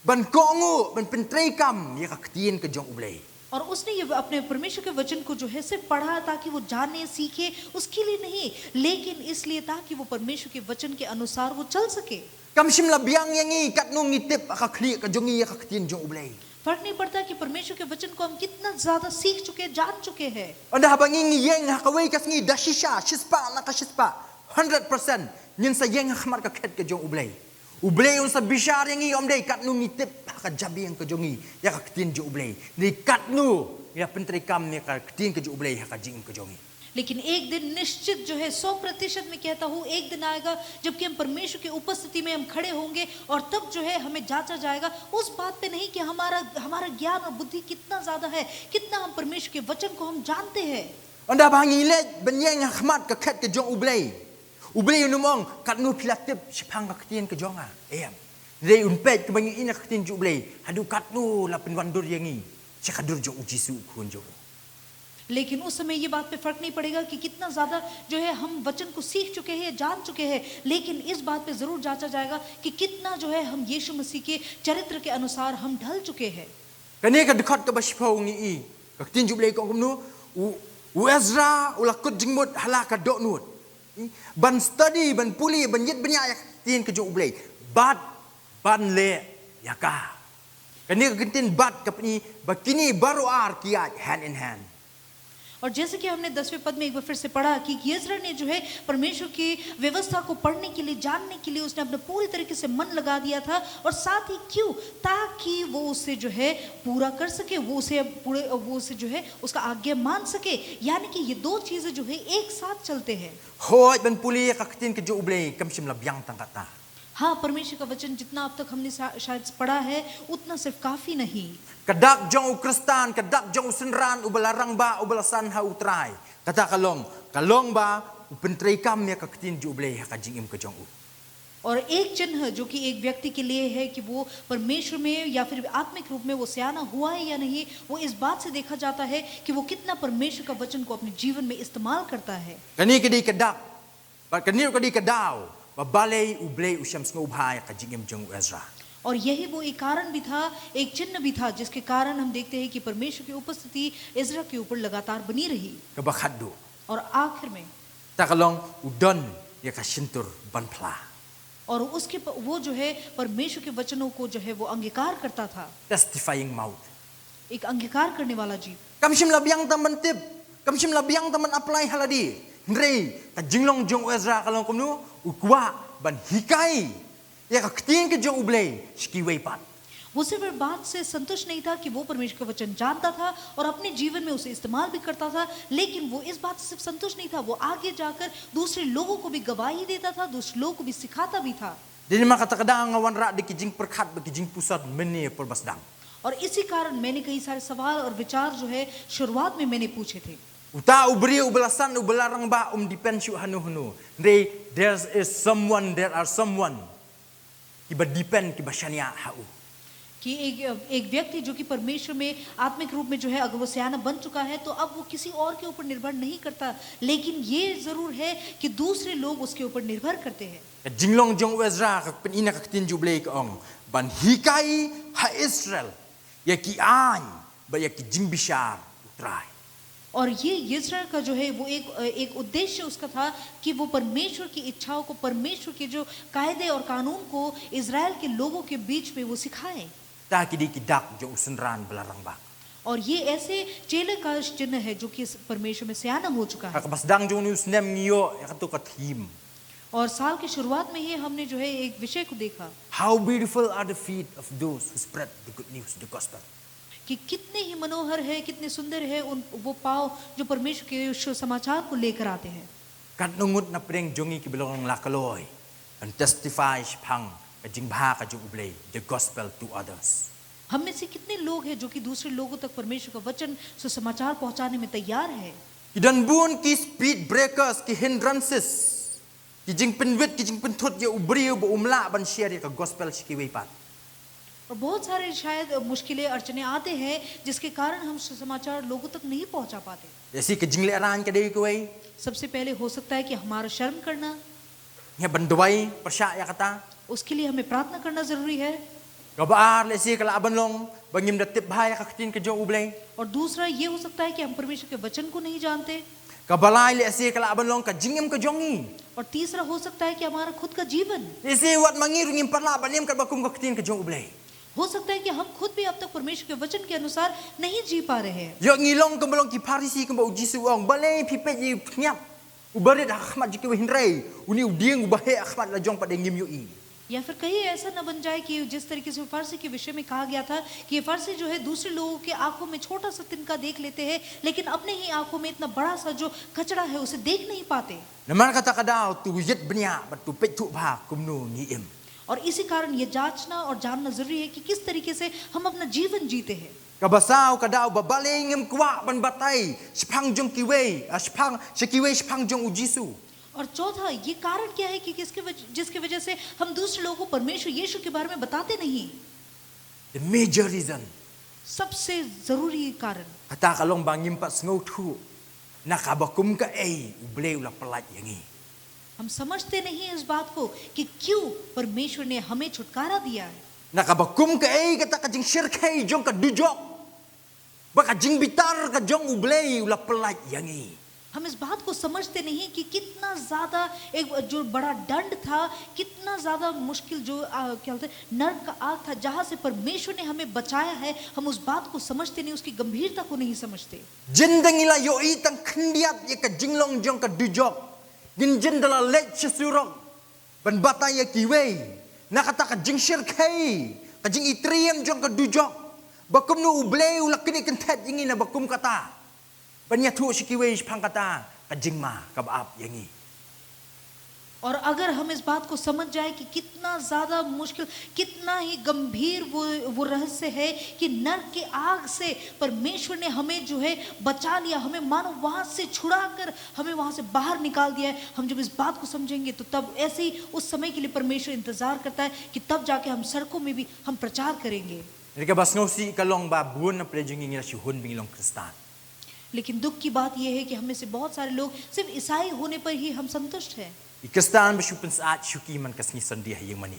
Ban kongu ban pentrei kam ya ka ketin ke jong ublei. और उसने ये अपने परमेश्वर के वचन को जो है सिर्फ पढ़ा ताकि वो जाने सीखे उसके लिए नहीं लेकिन इसलिए ताकि वो परमेश्वर के वचन के अनुसार वो चल सके. Kam sim la biang yang ngi kat nu ngitip ka khli ka jongi ya ka ketin jong ublei. फर्क नहीं पड़ता कि परमेश्वर के वचन को हम कितना ज्यादा सीख चुके जान चुके हैं. Anda habang ngi yeng ha ka wei ka sngi dashisha shispa na ka shispa 100% nyin sa yeng khmat ka khet ka jong ublei. Ublei un sa bishar yang ngi om dei kat nu ngitip ka jabi yang ka jongi ya ka ketin jong ublei. Ni kat nu ya pentri kam ni ka ketin ka jong ublei ha ka jing ka jongi. लेकिन एक दिन निश्चित जो है 100% में कहता हूँ एक दिन आएगा जबकि हम परमेश्वर की उपस्थिति में हम खड़े होंगे और तब जो है हमें जांचा जाएगा उस बात पे नहीं कि हमारा ज्ञान और बुद्धि कितना ज्यादा है कितना हम परमेश्वर के वचन को हम जानते हैं. Anda bangi le benyeng khmat ka khet ka jong ublei. Ublei nu mong kat nu pilatip sipang ka ketin ka jonga. Em. Rei un pet ka bangi ina ka ketin jong ublei. Hadu kat nu la penwandur yangi. Sikadur jong ujisu kun jong. लेकिन उस समय ये बात पे फर्क नहीं पड़ेगा कि कितना ज्यादा जो है हम वचन को सीख चुके हैं जान चुके हैं लेकिन इस बात पे जरूर जांचा जाएगा कि कितना जो है हम यीशु मसीह के चरित्र के अनुसार हम ढल चुके हैं. Kani ka dekat ka basipau ngi i. Ka ketin jong ublei ko kumnu u Ezra ula kut jingmut hala ka dok nut. Ban study ban puli ban yit banya ya ketin ka jong ublei. Bat ban le ya ka. Kani ka ketin bat ka ni bakini baru ar kiat hand in hand. और जैसे कि हमने 10वें पद में एक बार फिर से पढ़ा कि यिज्रा ने जो है परमेश्वर की व्यवस्था को पढ़ने के लिए जानने के लिए उसने अपना पूरी तरीके से मन लगा दिया था और साथ ही क्यों ताकि वो उसे जो है पूरा कर सके वो उसे जो है उसका आज्ञा मान सके यानी कि ये दो चीजें जो है एक साथ चलते हैं. Hoi ban puli ka ketin ka jong ublei kam sim la biang tang kata. हाँ परमेश्वर का वचन जितना अब तक हमने शायद पढ़ा है उतना सिर्फ काफी नहीं. Kadak jong u Kristan, kadak jong u senran u belarang ba u belasan ha utrai. Kata kalong ba u pentrei kam ya ka ketin jong ublei ha ka jing im ka jong u. और एक चिन्ह जो कि एक व्यक्ति के लिए है कि वो परमेश्वर में या फिर आत्मिक रूप में वो सियाना हुआ है या नहीं वो इस बात से देखा जाता है कि वो कितना परमेश्वर का वचन को अपने जीवन में इस्तेमाल करता है. Kani kedi kadak. Ba kani kedi kadau. Ba balei ublei usyam sngo bhai ka jing im jong Ezra. और यही वो एक कारण भी था एक चिन्ह भी था जिसके कारण हम देखते हैं कि परमेश्वर की उपस्थिति इज़रा के ऊपर लगातार बनी रही. Ka bakhadu. और आखिर में Ta kalong udon ya ka sintur ban pla. और उसके वो जो है परमेश्वर के वचनों को जो है वो अंगीकार करता था. Testifying mouth. एक अंगीकार करने वाला जीव. Kam sim la biang tam mentip. Kam sim la biang tam apply haladi. Ndrei ka jinglong jong Ezra kalong kumnu ukwa ban hikai. Ya ka ketin ka jong ublei ski wei pat. वो सिर्फ इस बात से संतुष्ट नहीं था कि वो परमेश्वर का वचन जानता था और अपने जीवन में उसे इस्तेमाल भी करता था लेकिन वो इस बात से सिर्फ संतुष्ट नहीं था वो आगे जाकर दूसरे लोगों को भी गवाही देता था दूसरे लोगों को भी सिखाता भी था. Jadi maka kadang ngawan rak di kijing perkat bagi kijing pusat meni perbasdang. और इसी कारण मैंने कई सारे सवाल और विचार जो है शुरुआत में मैंने पूछे थे. Uta ubri ubelasan ubelarang ba depend syu hanu. There is someone there are someone kiba depend kiba shania hau. कि एक व्यक्ति जो कि परमेश्वर में आत्मिक रूप में जो है अगर वो सियाना बन चुका है तो अब वो किसी और के ऊपर निर्भर नहीं करता लेकिन ये जरूर है कि दूसरे लोग उसके ऊपर निर्भर करते हैं. Jinglong jong Ezra ka penina ka ketin jublei ka ong ban hikai ha Israel ya ki ai ba ya ki jing bishar utrai. और ये यिज्रा का जो है वो एक उद्देश्य उसका था कि वो परमेश्वर की इच्छाओं को परमेश्वर के जो कायदे और कानून को इजराइल के लोगों के बीच में वो सिखाए. Ta kidi kidak jong senran belarang ba. और ये ऐसे चेले का चिन्ह है जो कि परमेश्वर में सियाना हो चुका है. Ka basdang jong news nem ngiyo ya ka thim. और साल की शुरुआत में ही हमने जो है एक विषय को देखा How beautiful are the feet of those who spread the good news, the gospel. कि कितने ही मनोहर है कितने सुंदर है उन वो पाव जो परमेश्वर के समाचार को लेकर आते हैं. Kat nungut na preng jongi ki belong lakaloy and testify pang kajing bha kajung ublay the gospel to others. हम में से कितने लोग हैं जो कि दूसरे लोगों तक परमेश्वर का वचन सुसमाचार पहुंचाने में तैयार है। Idan bun ki speed breakers ki hindrances ki jing penwit ki jing penthut ye ubriu bo umla ban share ka gospel shiki pat. और बहुत सारे शायद मुश्किलें अड़चने आते हैं जिसके कारण हम सुसमाचार लोगों तक नहीं पहुंचा पाते। Yasi ka jing le ran ka dei kuai सबसे पहले हो सकता है कि हमारा शर्म करना, nya bandwai persya ya kata उसके लिए हमें प्रार्थना करना जरूरी है। gabar le si kala abanlong bangim datip bha ya ka ktin ka jong ublay और दूसरा ये हो सकता है कि हम परमेश्वर के वचन को नहीं जानते। kabalai le si kala abanlong ka jingim ka jongi और तीसरा हो सकता है कि हमारा खुद का जीवन, isi wat mangiru ngim parla banim ka bakum ka ktin ka jong ublay हो सकता है कि हम खुद भी अब तक परमेश्वर के वचन के अनुसार नहीं जी पा रहे हैं। yo ngilong ka balong ki parisi ka ba ujisu ong balay pipet yi nyap ubarit ahmad jiki hinrai uni udieng ubahe ahmad la jong pada ngim yo i या फिर कहीं ऐसा न बन जाए कि जिस तरीके से फारसी के विषय में कहा गया था कि ये फारसी जो है दूसरे लोगों के आंखों में छोटा सा तिनका देख लेते हैं, लेकिन अपने ही आंखों में इतना बड़ा सा जो कचरा है उसे देख नहीं पाते। naman kata kadao tu yet bnya bat tu pet tu bha kumnu ngiem और इसी कारण ये जांचना और जानना जरूरी है कि किस तरीके से हम अपना जीवन जीते हैं। kabasau kadao babalay ngem kwa ban batay spang jong kiwei spang sekiwei spang jong ujisu और चौथा ये कारण क्या है कि जिसके वजह से हम दूसरे लोगों को परमेश्वर यीशु के बारे में बताते नहीं। the major reason सबसे जरूरी कारण kata kalong bangim pat ngau thu nakabakum ka ei ublay ula pelat yangi हम समझते नहीं इस बात को कि क्यों परमेश्वर ने हमें छुटकारा दिया है। nakabakum ka ei kata ka jing shirkai jong ka dujok baka jing bitar ka jong ublay ula pelat yangi हम इस बात को समझते नहीं कि कितना ज्यादा एक जो बड़ा दंड था, कितना ज्यादा मुश्किल जो क्या बोलते हैं नरक का आग था जहां से परमेश्वर ने हमें बचाया है। हम उस बात को समझते नहीं, उसकी गंभीरता को नहीं समझते। jindangila yo itang khndiat ye ka jinglong jong ka dujok gin jindala let chesurok ban batay ye kiwei nakata ka jing shirkai ka jing itriam jong ka dujok bakum no ublay ula kini kentet ingi na bakum kata banya thu shikiwei phang kata ka jingma ka baap yangi और अगर हम इस बात को समझ जाए कि कितना ज्यादा मुश्किल, कितना ही गंभीर वो रहस्य है कि नरक के आग से परमेश्वर ने हमें जो है बचा लिया, हमें मानो वहां से छुड़ाकर हमें वहां से बाहर निकाल दिया है। हम जब इस बात को समझेंगे तो तब ऐसे ही उस समय के लिए परमेश्वर इंतजार करता है कि तब जाके हम सड़कों में भी हम प्रचार करेंगे। Mereka basngausi kalong ba buon na prejungi ngira sihun bingilong kristan. लेकिन दुख की बात यह है कि हमें से बहुत सारे लोग सिर्फ ईसाई होने पर ही हम संतुष्ट हैं। Ikristan bersyukur saat syuki man kasni sandia yang mani.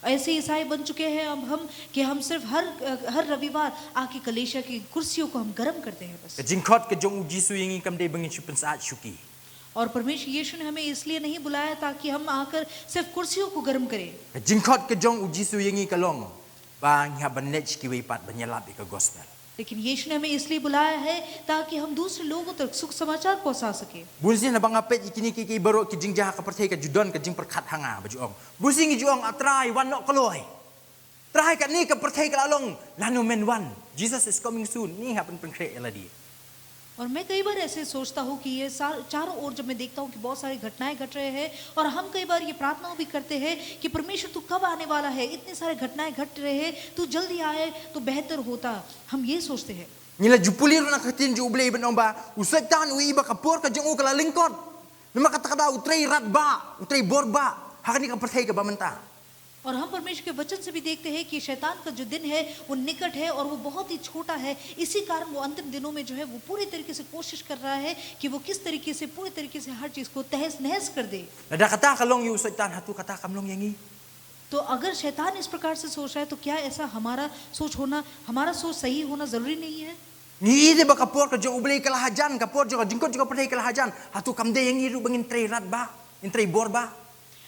ऐसे ईसाई बन चुके हैं अब हम कि हम सिर्फ हर रविवार आके कलीसिया की कुर्सियों को हम गर्म करते हैं बस। Kejingkot kejong ujisu yang ikam de bangin syukur saat syuki. और परमेश्वर यीशु ने हमें इसलिए नहीं बुलाया ताकि हम आकर सिर्फ कुर्सियों को गर्म करें। Kejingkot kejong ujisu yang ikalong bang ha banej kiwi pat banyalap ika gospel. लेकिन यीशु ने हमें इसलिए बुलाया है ताकि हम दूसरे लोगों तक सुख समाचार पहुंचा सके। Bunsin na bang apet ikini kiki baro kejing jaha ka pertai ka judon kejing perkat hanga bajuong. Bunsin juong atrai wan nok kaloi. Try kat ni ka pertai ka lalong lanu men wan. Jesus is coming soon. Ni ha pen penkre eladi. और मैं कई बार ऐसे सोचता हूँ कि ये चारों ओर जब मैं देखता हूँ कि बहुत सारी घटनाएं घट रहे हैं और हम कई बार ये प्रार्थना भी करते हैं कि परमेश्वर तू कब आने वाला है, इतने सारे घटनाएं घट रहे हैं, तू जल्दी आए तो बेहतर होता। हम ये सोचते हैं। Nila jupulir na katin ju ublay ben omba usatan ui iba kapor ka jong ukala lingkod. Nama kata kada utray ratba, utray borba. Hakani ka pertai ka bamanta. और हम परमेश्वर के वचन से भी देखते हैं कि शैतान का जो दिन है वो निकट है और वो बहुत ही छोटा है। इसी कारण वो अंतिम दिनों में जो है वो पूरी तरीके से कोशिश कर रहा है कि वो किस तरीके से पूरी तरीके से हर चीज को तहस नहस कर दे। Ada kata kalong yu usatan hatu kata kamlong yangi. तो अगर शैतान इस प्रकार से सोच रहा है तो क्या ऐसा हमारा सोच सही होना जरूरी नहीं है? Ni ide ba kapor ka jong ublay kalahajan kapor jong jingkot jong pertai kalahajan hatu kamde yangi ru bangin tray ratba, intray borba.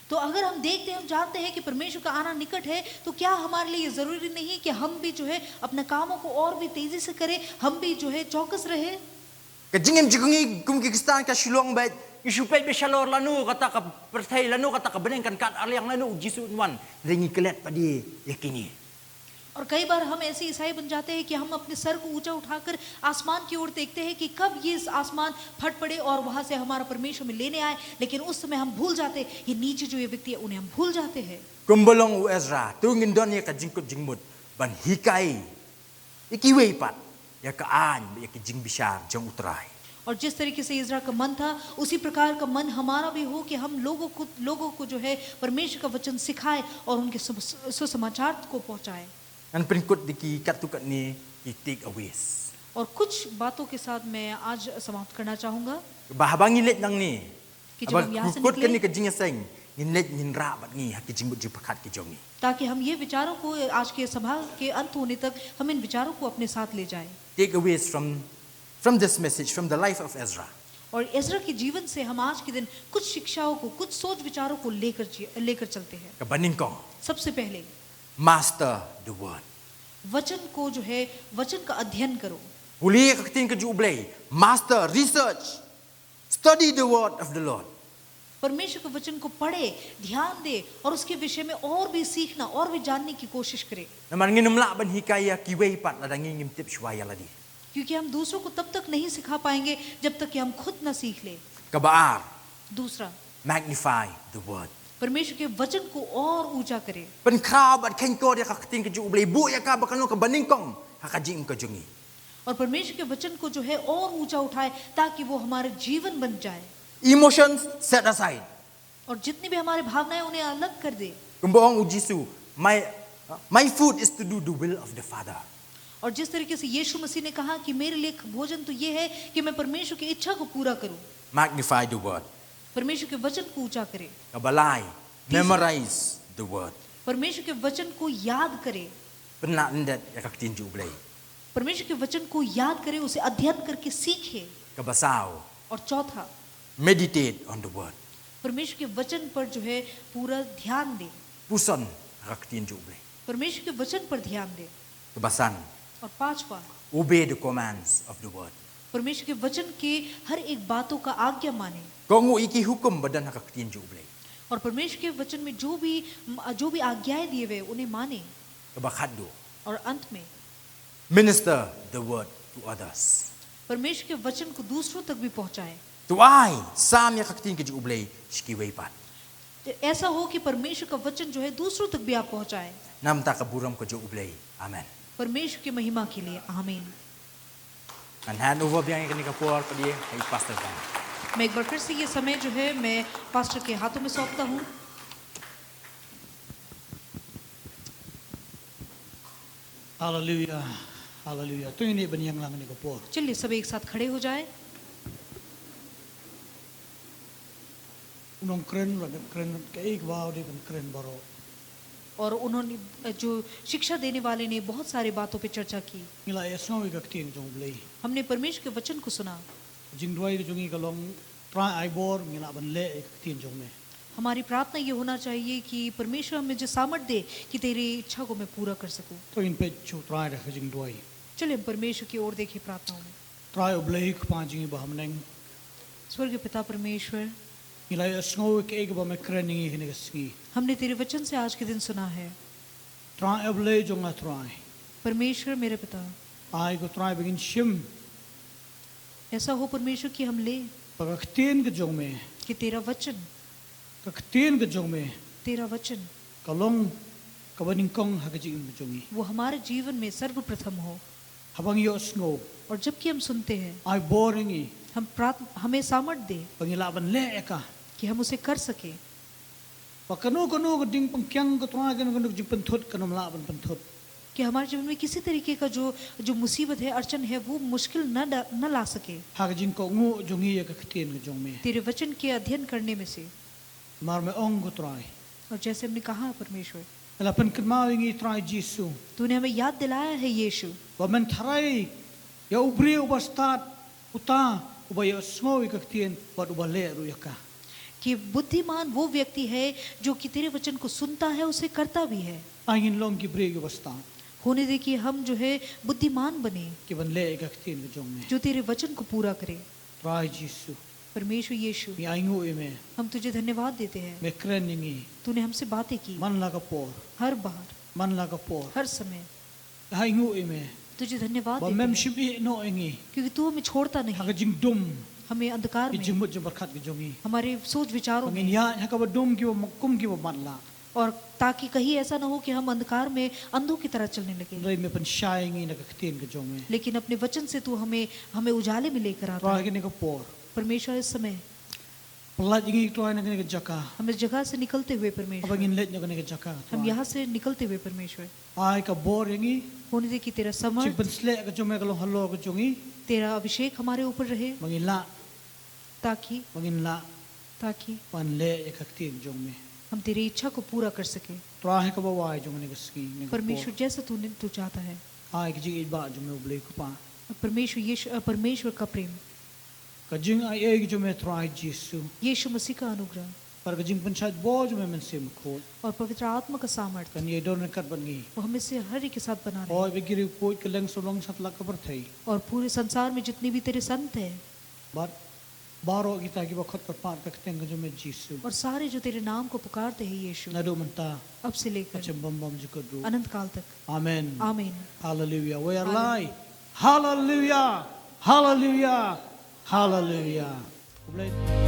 तो अगर हम देखते हैं, हम जानते हैं कि परमेश्वर का आना निकट है, तो क्या हमारे लिए ये जरूरी नहीं कि हम भी जो है अपने कामों को और भी तेजी से करें, हम भी जो है चौकस रहे। Kejingim jigungi kum kikistan ka shilong bet isupet be shalor lanu kata ka pertai lanu kata ka beneng kan kat aliang lanu jisu wan ringi kelet padi yakini. और कई बार हम ऐसे ईसाई बन जाते हैं कि हम अपने सर को ऊंचा उठाकर आसमान की ओर देखते हैं कि कब ये आसमान फट पड़े और वहां से हमारा परमेश्वर में लेने आए, लेकिन उस समय हम भूल जाते हैं, ये नीचे जो ये व्यक्ति है उन्हें हम भूल जाते हैं। Kumbolong u Ezra, tu ngindon ya ka jingkut jingmut ban hikai. Iki wei pat ya ka an ya ki jing bishar jang utrai. और जिस तरीके से इज़रा का मन था उसी प्रकार का मन हमारा भी हो कि हम लोगों को जो है परमेश्वर का वचन सिखाए और उनके सुसमाचार को पहुंचाए। An penkut diki katukat ni ki take aways. और कुछ बातों के साथ मैं आज समाप्त करना चाहूंगा Bahabang ilet nang ni. कि जब हम यहाँ से Kut kan ni निकले ka jing seng. Nginlet nginra bat ni ha ki jingmut ji pakat ki jongi. ताकि हम ये विचारों को आज के सभा के अंत होने तक हम इन विचारों को अपने साथ ले जाएं। Take aways from this message, from the life of Ezra. और इज़रा के जीवन से हम आज के दिन कुछ शिक्षाओं को, कुछ सोच विचारों को लेकर चलते हैं। Ka baningkong. सबसे पहले Master the word. वचन को जो है वचन का अध्ययन करो। Uli ka tin ka jublay. Master research. Study the word of the Lord. परमेश्वर के वचन को पढ़े, ध्यान दे और उसके विषय में और भी सीखना और भी जानने की कोशिश करे। Naman nginumla ban hikaya ki wei pat ladang ngim tip shwaya ladi. क्योंकि हम दूसरों को तब तक नहीं सिखा पाएंगे जब तक कि हम खुद ना सीख ले। Kabaar. दूसरा, Magnify the word. परमेश्वर के वचन को और ऊंचा करे। Pen kraw bat kengko dia ka tin ka jublay. Bu ya ka bakano ka baningkong. Ha ka jing ka jungi. और परमेश्वर के वचन को जो है और ऊंचा उठाए ताकि वो हमारे जीवन बन जाए। Emotions set aside. और जितनी भी हमारे भावनाएं उन्हें अलग कर दे। Kumboong ujisu. My food is to do the will of the Father. और जिस तरीके से यीशु मसीह ने कहा कि मेरे लिए भोजन तो ये है कि मैं परमेश्वर की इच्छा को पूरा करूं। Magnify the word. परमेश्वर के वचन को ऊंचा करे। Kabalay. Memorize the word. परमेश्वर के वचन को याद करे। Penat ndet ya ka tin jublay. परमेश्वर के वचन को याद करे, उसे अध्ययन करके सीखे। Kabasaw. और चौथा, Meditate on the word. परमेश्वर के वचन पर जो है पूरा ध्यान दे। Puson ka tin jublay. परमेश्वर के वचन पर ध्यान दे। Kabasan. और पांचवा, Obey the commands of the word. परमेश्वर के वचन के हर एक बातों का आज्ञा माने। Kongu iki hukum badan ka tin jublay. और परमेश्वर के वचन में जो भी आज्ञाएं दिए हुए उन्हें माने। Kabakado. और अंत में Minister the word to others. परमेश्वर के वचन को दूसरों तक भी पहुंचाए। Tuai sam ya ka tin ka jublay shkiway pat. ऐसा हो कि परमेश्वर का वचन जो है दूसरों तक भी आप पहुंचाए। Nam ta ka buram ka jublay. Amen. परमेश्वर की महिमा के लिए आमीन। And hand over biang ka ni kapor pa dia kay Pastor Van. मैं एक बार फिर से ये समय जो है मैं पास्टर के हाथों में सौंपता हूँ। Hallelujah. Hallelujah. Tu ini banyang lang ni kapor. चलिए सब एक साथ खड़े हो जाए। Unong kren ke ek wow di ban kren baro. और उन्होंने जो शिक्षा देने वाले ने बहुत सारी बातों पे चर्चा की। Ngila esno wi ka tin jong blei. हमने परमेश्वर के वचन को सुना। Jing dwai jongi ka long try ai bor ngila ban le ek tin jong me. हमारी प्रार्थना ये होना चाहिए कि परमेश्वर हमें जो सामर्थ्य दे कि तेरी इच्छा को मैं पूरा कर सकूं। Tu in pe chu try da jing dwai. चलिए हम परमेश्वर की ओर देखें प्रार्थनाओं में। Try oblei ka pa jing ba hamneng. स्वर्गीय पिता परमेश्वर, Ngila esno ke ek ba me kren ngi hini ka sngi. हमने तेरे वचन से आज के दिन सुना है। Try oblei jong a try. परमेश्वर मेरे पिता, Ai ko try begin shim. ऐसा हो परमेश्वर कि हम ले Pag tin ka jong me. कि तेरा वचन, Ka tin ka jong me. तेरा वचन Ka long ka baning kong ha ka jing me jongi. वो हमारे जीवन में सर्वप्रथम हो। Habang yo esno और जबकि हम सुनते हैं ai bor ngi. हमें सामर्थ्य दे Pangila ban le ka. कि हम उसे कर सके। Pakano kano ding pangkyang ko try kan kan jing penthut kanam la ban penthut. कि हमारे जीवन में किसी तरीके का जो मुसीबत है, अड़चन है, वो मुश्किल न ला सके। Ha ka jing ko ngu jongi ya ka ktin ka jong me. तेरे वचन के अध्ययन करने में से। Mar me ong ko try. और जैसे हमने कहा परमेश्वर, Ala pan kan ma ngi try Jesu. तूने हमें याद दिलाया है यीशु Wa men tharai ya ubri ubastat uta ubaya snow ka ktin wa ubale ru ya ka. कि बुद्धिमान वो व्यक्ति है जो कि तेरे वचन को सुनता है, उसे करता भी है। Angin long ki bri ubastat. होने दे कि हम जो है बुद्धिमान बने, Ki ban le ka ktin ka jong me. जो तेरे वचन को पूरा करे। Try Jesu. परमेश्वर यीशु, Mi aingu ime. हम तुझे धन्यवाद देते हैं। Me kren ngi. तूने हमसे बातें की Man la ka por. हर बार, Man la ka por. हर समय। hai ngu ime तुझे धन्यवाद ba देते mem हैं, ship i no engi क्योंकि तू हमें छोड़ता ha नहीं, ka jing dum हमें अंधकार ki में, jing mut jing barkat ki jongi हमारे सोच विचारों bangin में, ya ha ka ba dum ki ba makum ki ba matla और ताकि कहीं ऐसा ना हो कि हम अंधकार में अंधों की तरह चलने लगे। rei me pan shai ngi na ka ktien ka jong me लेकिन अपने वचन से तू हमें हमें उजाले में लेकर आता tra है। ki ne ka por परमेश्वर इस समय plat ngi to na ka jaka हम इस जगह से निकलते हुए परमेश्वर, abangin let na ka jaka हम यहाँ से निकलते हुए परमेश्वर, ai ka bor ngi होने दे कि तेरा ching समर्थ, pan sle ka jong me ka lo hallo ka jongi तेरा अभिषेक हमारे ऊपर रहे, bangin la ताकि pan le ya ka ktien jong me हम तेरी इच्छा को पूरा कर सके। tra ha ka ba wai jong ne ka ski ne ka परमेश्वर जैसा तू चाहता है। ai ki jing i ba jong me ublei ku pa परमेश्वर का प्रेम, ka jing ai e ki jong me try jisu यीशु मसीह का अनुग्रह par ka jing pan chat bo jong me men sim khol और पवित्र आत्मा का सामर्थ्य kan ye don kat ban ngi वो हमें से हर एक के साथ बना रहे, oi be giri poit ka leng solong sat la ka bar thai और पूरे संसार में जितने भी तेरे संत हैं but baro kita ki ba khot kat pa ka kteng ka jong me jisu और सारे जो तेरे नाम को पुकारते हैं यीशु, na do man ta अब से लेकर acham bam bam ji ko do अनंत काल तक। amen आमीन। hallelujah we are live hallelujah hallelujah hallelujah Ublei